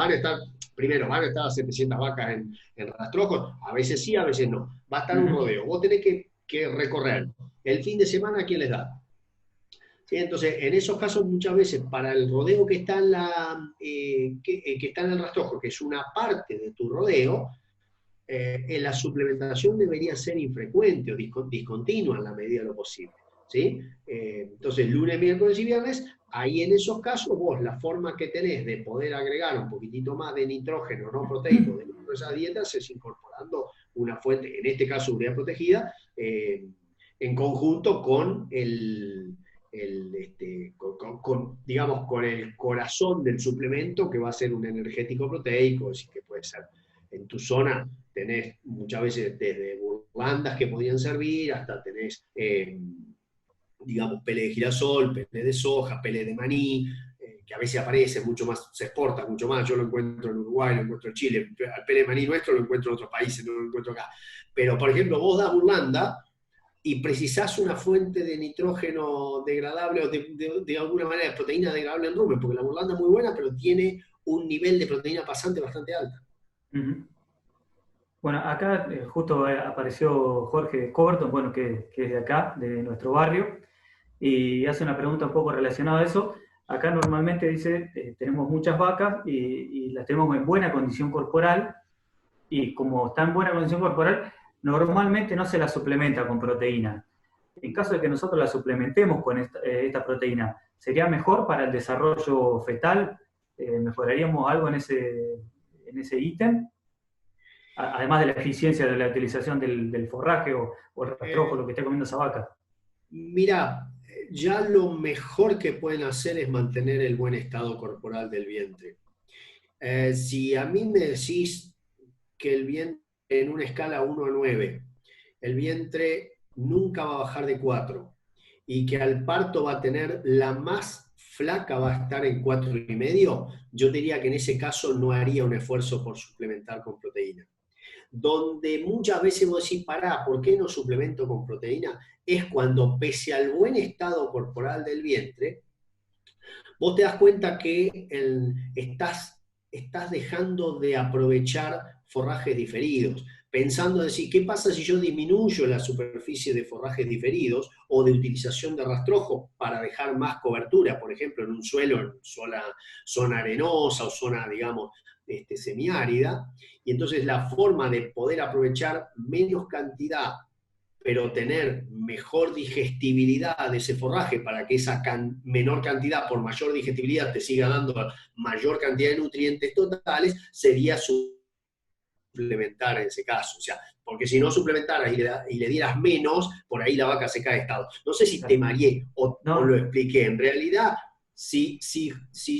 primero, van a estar 700 vacas en rastrojos. A veces sí, a veces no. Va a estar un rodeo. Vos tenés que recorrer. El fin de semana, ¿quién les da? ¿Sí? Entonces, en esos casos, muchas veces, para el rodeo que está que está en el rastrojo, que es una parte de tu rodeo, la suplementación debería ser infrecuente o discontinua en la medida de lo posible. ¿Sí? Entonces, lunes, miércoles y viernes, ahí en esos casos vos la forma que tenés de poder agregar un poquitito más de nitrógeno no proteico dentro de esas dietas es incorporando una fuente, en este caso urea protegida, en conjunto con digamos, con el corazón del suplemento, que va a ser un energético proteico, así que puede ser en tu zona. Tenés muchas veces desde burlandas que podrían servir, hasta tenés, digamos, pele de girasol, pele de soja, pele de maní, que a veces aparece mucho más, se exporta mucho más. Yo lo encuentro en Uruguay, lo encuentro en Chile, al pele de maní nuestro lo encuentro en otros países, no lo encuentro acá. Pero, por ejemplo, vos das burlanda y precisás una fuente de nitrógeno degradable o de alguna manera de proteína degradable en rumen, porque la burlanda es muy buena, pero tiene un nivel de proteína pasante bastante alto. Bueno, acá justo apareció Jorge Coberton, bueno, que es de acá, de nuestro barrio, y hace una pregunta un poco relacionada a eso. Acá normalmente dice, tenemos muchas vacas y las tenemos en buena condición corporal, y como está en buena condición corporal, normalmente no se la suplementa con proteína. En caso de que nosotros la suplementemos con esta proteína, ¿sería mejor para el desarrollo fetal? ¿Mejoraríamos algo en ese ítem? Además de la eficiencia de la utilización del forraje o el rastrojo, lo que esté comiendo esa vaca. Mira, ya lo mejor que pueden hacer es mantener el buen estado corporal del vientre. Si a mí me decís que el vientre en una escala 1 a 9, el vientre nunca va a bajar de 4 y que al parto va a tener la más flaca, va a estar en 4,5, yo diría que en ese caso no haría un esfuerzo por suplementar con proteína. Donde muchas veces vos decís, pará, ¿por qué no suplemento con proteína? Es cuando, pese al buen estado corporal del vientre, vos te das cuenta que estás dejando de aprovechar forrajes diferidos, pensando decir, ¿qué pasa si yo disminuyo la superficie de forrajes diferidos o de utilización de rastrojo para dejar más cobertura, por ejemplo, en un suelo, en zona arenosa o zona, digamos, semiárida? Y entonces la forma de poder aprovechar menos cantidad, pero tener mejor digestibilidad de ese forraje para que esa menor cantidad, por mayor digestibilidad, te siga dando mayor cantidad de nutrientes totales, sería suplementar en ese caso. O sea, porque si no suplementaras y le dieras menos, por ahí la vaca se cae de estado. No sé si te mareé o lo expliqué. En realidad, si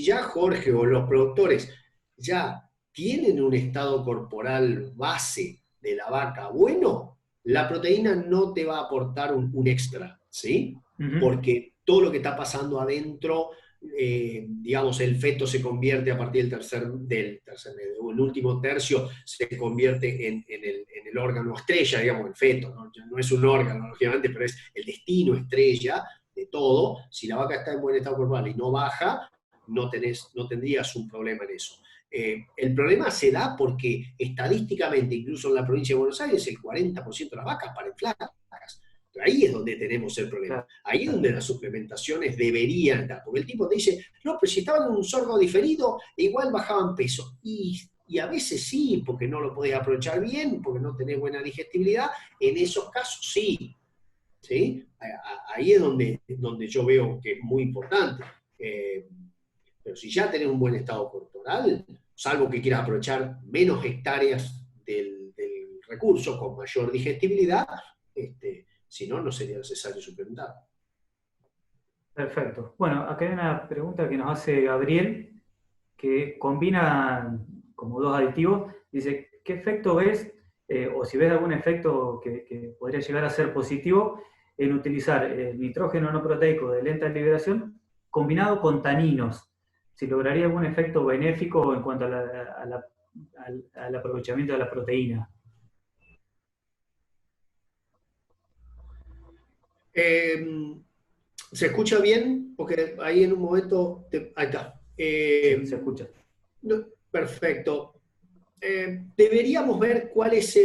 ya Jorge o los productores ya tienen un estado corporal base de la vaca bueno, la proteína no te va a aportar un extra, ¿sí? Porque todo lo que está pasando adentro, digamos, el feto se convierte a partir del último tercio, se convierte en el órgano estrella, digamos, el feto, no es un órgano, lógicamente, pero es el destino estrella de todo. Si la vaca está en buen estado corporal y no baja, no tendrías un problema en eso. El problema se da porque estadísticamente, incluso en la provincia de Buenos Aires, el 40% de las vacas paren flacas. Ahí es donde tenemos el problema. Ahí es donde las suplementaciones deberían dar. Porque el tipo te dice, no, pero si estaban en un sorgo diferido, igual bajaban peso. Y y a veces sí, porque no lo podés aprovechar bien, porque no tenés buena digestibilidad. En esos casos sí. ¿Sí? Ahí es donde yo veo que es muy importante. Pero si ya tenés un buen estado corporal, salvo que quieras aprovechar menos hectáreas del recurso con mayor digestibilidad, si no, no sería necesario suplementar. Perfecto. Bueno, acá hay una pregunta que nos hace Gabriel, que combina como dos aditivos. Dice, ¿qué efecto ves, o si ves algún efecto que podría llegar a ser positivo en utilizar el nitrógeno no proteico de lenta liberación combinado con taninos? Si lograría algún efecto benéfico en cuanto al aprovechamiento de la proteína. ¿Se escucha bien? Porque ahí en un momento... ahí está. Sí, se escucha. No, perfecto. Deberíamos ver cuál es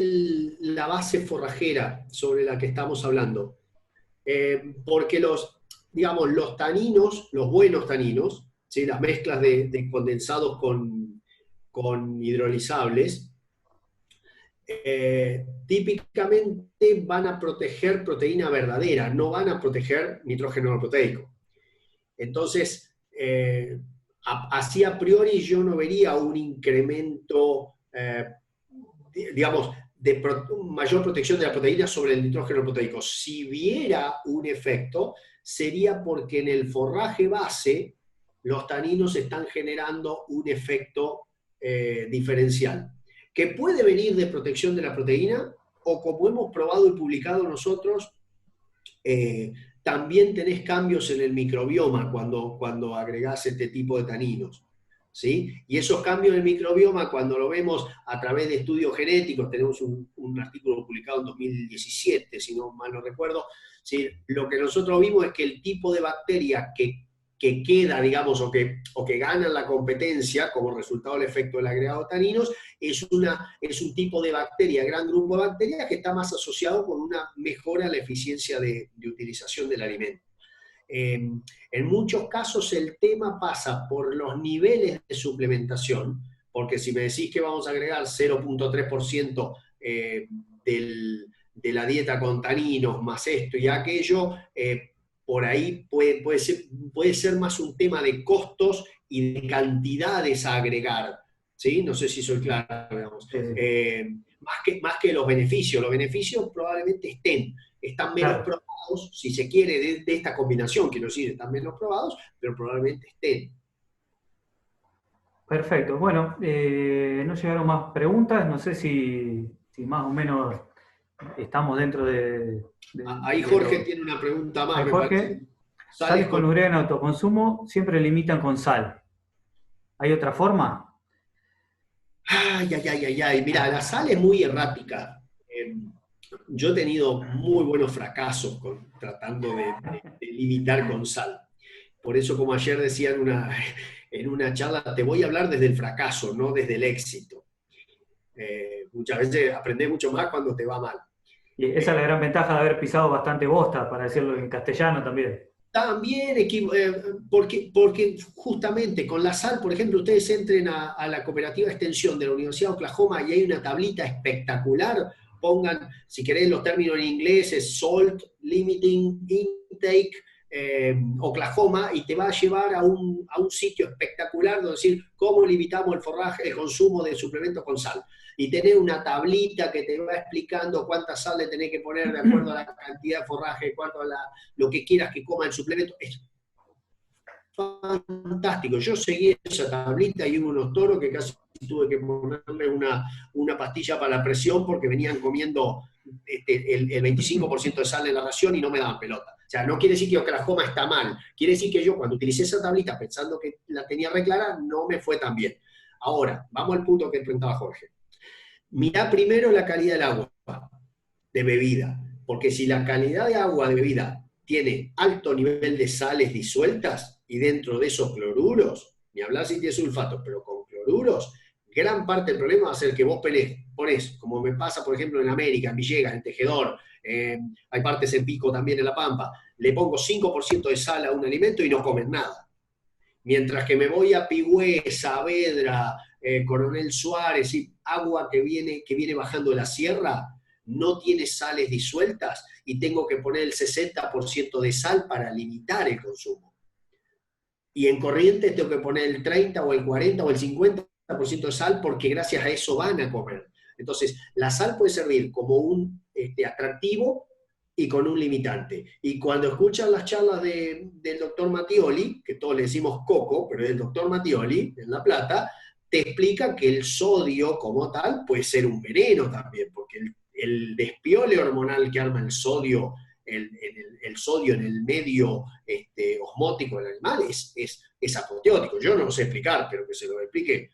la base forrajera sobre la que estamos hablando. Porque digamos, los taninos, los buenos taninos, ¿sí? Las mezclas de condensados con hidrolizables, típicamente van a proteger proteína verdadera, no van a proteger nitrógeno no proteico. Entonces, así a priori yo no vería un incremento, digamos, de mayor protección de la proteína sobre el nitrógeno proteico. Si viera un efecto, sería porque en el forraje base los taninos están generando un efecto diferencial, que puede venir de protección de la proteína, o como hemos probado y publicado nosotros, también tenés cambios en el microbioma cuando agregás este tipo de taninos. ¿Sí? Y esos cambios en el microbioma, cuando lo vemos a través de estudios genéticos, tenemos un artículo publicado en 2017, si no mal no recuerdo, ¿sí? Lo que nosotros vimos es que el tipo de bacteria que queda, digamos, o que gana la competencia como resultado del efecto del agregado de taninos, es un tipo de bacteria, gran grupo de bacterias que está más asociado con una mejora en la eficiencia de utilización del alimento. En muchos casos el tema pasa por los niveles de suplementación, porque si me decís que vamos a agregar 0.3% de la dieta con taninos, más esto y aquello, por ahí puede ser más un tema de costos y de cantidades a agregar. ¿Sí? No sé si soy claro, digamos. Más que los beneficios probablemente están menos probados, si se quiere, de esta combinación, quiero decir, están menos probados, pero probablemente estén. Perfecto. Bueno, no llegaron más preguntas, no sé si más o menos estamos dentro de ahí Jorge tiene una pregunta más, me parece. Sales con urea en autoconsumo siempre limitan con sal. ¿Hay otra forma? Ay. Mirá, la sal es muy errática. Yo he tenido muy buenos fracasos tratando de limitar con sal. Por eso, como ayer decía en una charla, te voy a hablar desde el fracaso, no desde el éxito. Muchas veces aprendes mucho más cuando te va mal. Y esa es la gran ventaja de haber pisado bastante bosta, para decirlo en castellano también. También, porque justamente con la sal, por ejemplo, ustedes entren a la cooperativa de extensión de la Universidad de Oklahoma y hay una tablita espectacular. Pongan, si querés los términos en inglés, es Salt Limiting Intake Oklahoma, y te va a llevar a un sitio espectacular donde decir cómo limitamos el consumo de suplementos con sal. Y tenés una tablita que te va explicando cuánta sal le tenés que poner de acuerdo a la cantidad de forraje, cuánto a lo que quieras que coma el suplemento. Es fantástico. Yo seguí esa tablita y hubo unos toros que casi tuve que ponerle una pastilla para la presión porque venían comiendo el 25% de sal en la ración y no me daban pelota. O sea, no quiere decir que Oklahoma está mal. Quiere decir que yo cuando utilicé esa tablita pensando que la tenía reclara, no me fue tan bien. Ahora, vamos al punto que preguntaba Jorge. Mirá primero la calidad del agua de bebida, porque si la calidad de agua de bebida tiene alto nivel de sales disueltas y dentro de esos cloruros, ni hablar si tiene sulfatos, pero con cloruros, gran parte del problema va a ser que vos ponés, como me pasa por ejemplo en América, en Villegas, en Tejedor, hay partes en Pico también en La Pampa, le pongo 5% de sal a un alimento y no comen nada. Mientras que me voy a Pigüé, Saavedra, Coronel Suárez, y agua que viene bajando de la sierra, no tiene sales disueltas y tengo que poner el 60% de sal para limitar el consumo. Y en Corrientes tengo que poner el 30 o el 40 o el 50% de sal porque gracias a eso van a comer. Entonces, la sal puede servir como un atractivo y con un limitante. Y cuando escuchan las charlas del doctor Mattioli, que todos le decimos Coco, pero es el doctor Mattioli, en La Plata, te explica que el sodio como tal puede ser un veneno también, porque el despiole hormonal que arma el sodio, el sodio en el medio osmótico del animal es apoteótico. Yo no lo sé explicar, pero que se lo explique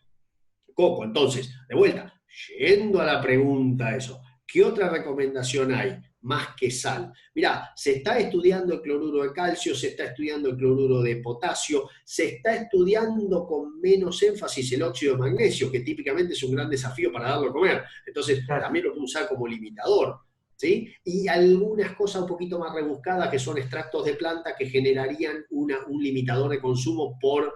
Coco. Entonces, de vuelta, yendo a la pregunta eso, ¿qué otra recomendación hay más que sal? Mirá, se está estudiando el cloruro de calcio, se está estudiando el cloruro de potasio, se está estudiando con menos énfasis el óxido de magnesio, que típicamente es un gran desafío para darlo a comer. Entonces, Claro. también lo puedo usar como limitador. ¿Sí? Y algunas cosas un poquito más rebuscadas que son extractos de planta que generarían un limitador de consumo por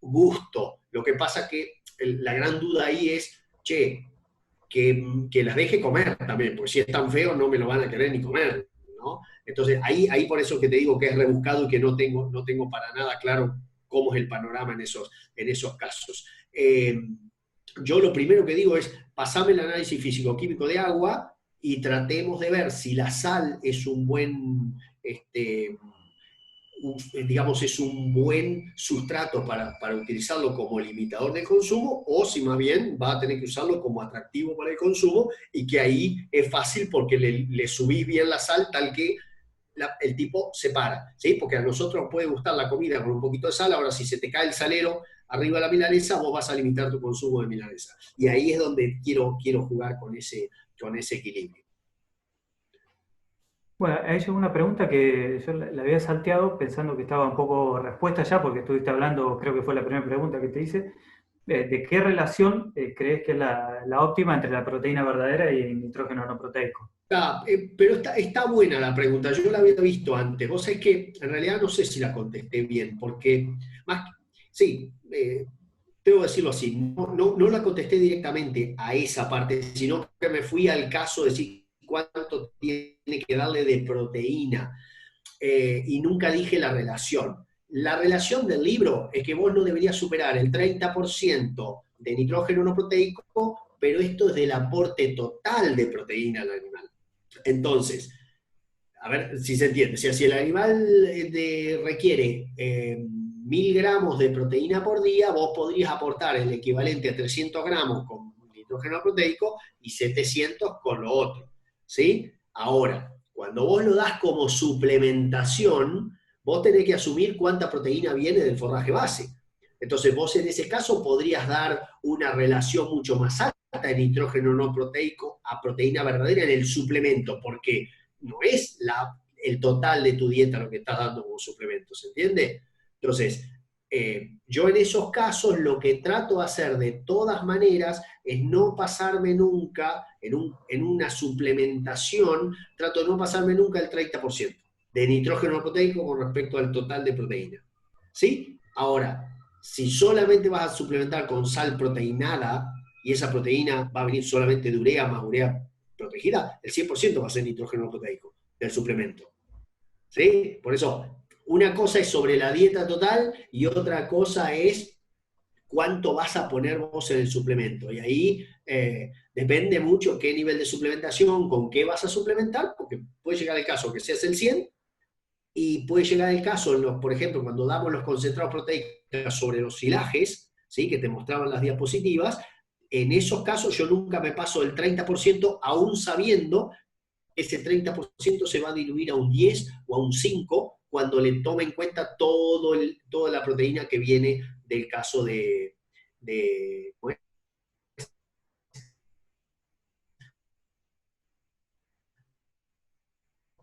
gusto. Lo que pasa que la gran duda ahí es, che, que las deje comer también, porque si es tan feo no me lo van a querer ni comer, ¿no? Entonces ahí por eso que te digo que es rebuscado y que no tengo para nada claro cómo es el panorama en esos casos. Yo lo primero que digo es, pasame el análisis físico-químico de agua y tratemos de ver si la sal es un buen, digamos, es un buen sustrato para utilizarlo como limitador de consumo, o si más bien va a tener que usarlo como atractivo para el consumo, y que ahí es fácil porque le subís bien la sal tal que el tipo se para, ¿sí? Porque a nosotros puede gustar la comida con un poquito de sal, ahora si se te cae el salero arriba de la milanesa, vos vas a limitar tu consumo de milanesa. Y ahí es donde quiero jugar con ese equilibrio. Bueno, ahí llegó una pregunta que yo la había salteado pensando que estaba un poco respuesta ya, porque estuviste hablando, creo que fue la primera pregunta que te hice, de qué relación crees que es la óptima entre la proteína verdadera y el nitrógeno no proteico. Pero está buena la pregunta, yo la había visto antes. Vos sabés que en realidad no sé si la contesté bien, porque sí, debo decirlo así, no la contesté directamente a esa parte, sino que me fui al caso de decir cuánto tiene que darle de proteína, y nunca dije la relación. La relación del libro es que vos no deberías superar el 30% de nitrógeno no proteico, pero esto es del aporte total de proteína al animal. Entonces, a ver si se entiende, o sea, si el animal requiere 1000 gramos de proteína por día, vos podrías aportar el equivalente a 300 gramos con nitrógeno proteico y 700 con lo otro, ¿sí? Ahora, cuando vos lo das como suplementación, vos tenés que asumir cuánta proteína viene del forraje base. Entonces, vos en ese caso podrías dar una relación mucho más alta de nitrógeno no proteico a proteína verdadera en el suplemento, porque no es el total de tu dieta lo que estás dando como suplemento, ¿se entiende? Entonces, yo en esos casos lo que trato de hacer de todas maneras es no pasarme nunca, en una suplementación, trato de no pasarme nunca el 30% de nitrógeno proteico con respecto al total de proteína. ¿Sí? Ahora, si solamente vas a suplementar con sal proteinada y esa proteína va a venir solamente de urea más urea protegida, el 100% va a ser nitrógeno proteico del suplemento. ¿Sí? Por eso, una cosa es sobre la dieta total y otra cosa es cuánto vas a poner vos en el suplemento. Y ahí depende mucho qué nivel de suplementación, con qué vas a suplementar, porque puede llegar el caso que seas el 100 y puede llegar el caso, por ejemplo, cuando damos los concentrados proteicos sobre los silajes, ¿sí? Que te mostraban las diapositivas, en esos casos yo nunca me paso del 30%, aún sabiendo que ese 30% se va a diluir a un 10 o a un 5 cuando le tome en cuenta toda la proteína que viene del caso de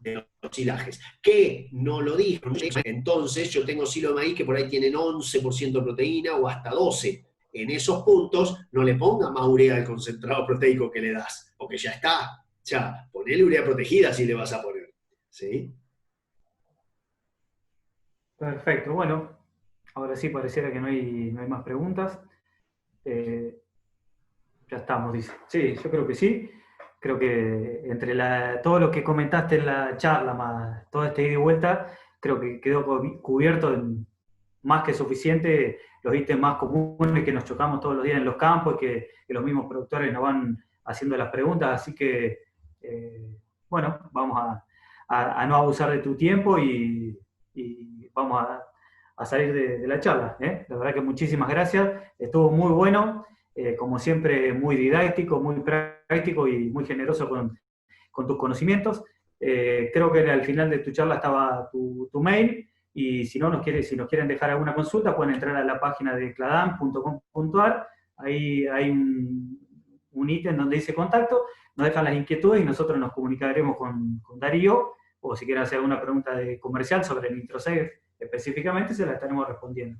los silajes, que no lo dijo. Entonces yo tengo silo de maíz que por ahí tienen 11% de proteína o hasta 12%. En esos puntos no le ponga más urea al concentrado proteico que le das, porque ya está. Ya, ponele urea protegida si le vas a poner. ¿Sí? Perfecto, bueno, ahora sí pareciera que no hay más preguntas. Ya estamos, dice. Sí, yo creo que sí. Creo que entre todo lo que comentaste en la charla, más todo este ida y vuelta, creo que quedó cubierto más que suficiente los ítems más comunes que nos chocamos todos los días en los campos y que los mismos productores nos van haciendo las preguntas. Así que, bueno, vamos a no abusar de tu tiempo y vamos a salir de la charla. La verdad que muchísimas gracias. Estuvo muy bueno. Como siempre, muy didáctico, muy práctico y muy generoso con tus conocimientos. Creo que al final de tu charla estaba tu mail, y si no si nos quieren dejar alguna consulta, pueden entrar a la página de cladam.com.ar. Ahí hay un ítem donde dice contacto, nos dejan las inquietudes y nosotros nos comunicaremos con Darío, o si quieren hacer alguna pregunta comercial sobre el NitroSafe específicamente, se la estaremos respondiendo.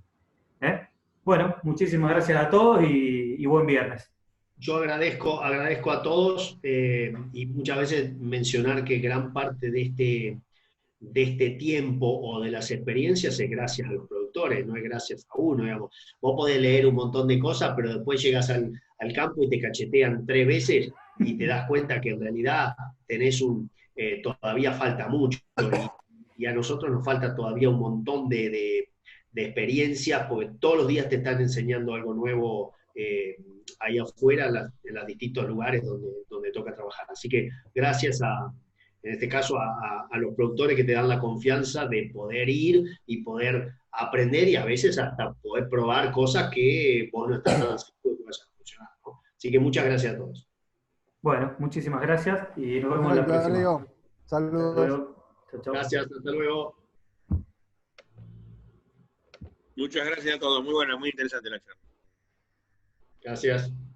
Bueno, muchísimas gracias a todos y buen viernes. Yo agradezco a todos y muchas veces mencionar que gran parte de este tiempo o de las experiencias es gracias a los productores, no es gracias a uno, digamos. Vos podés leer un montón de cosas, pero después llegas al campo y te cachetean 3 veces y te das cuenta que en realidad todavía falta mucho y a nosotros nos falta todavía un montón de experiencias, porque todos los días te están enseñando algo nuevo ahí afuera en los distintos lugares donde toca trabajar. Así que gracias en este caso a los productores que te dan la confianza de poder ir y poder aprender y a veces hasta poder probar cosas que vos no estás tan seguro que vayan a funcionar, ¿no? Así que muchas gracias a todos. Bueno, muchísimas gracias y nos vemos la próxima. Darío. Saludos. Hasta luego. Chau, chau. Gracias, hasta luego. Muchas gracias a todos. Muy buena, muy interesante la charla. Gracias.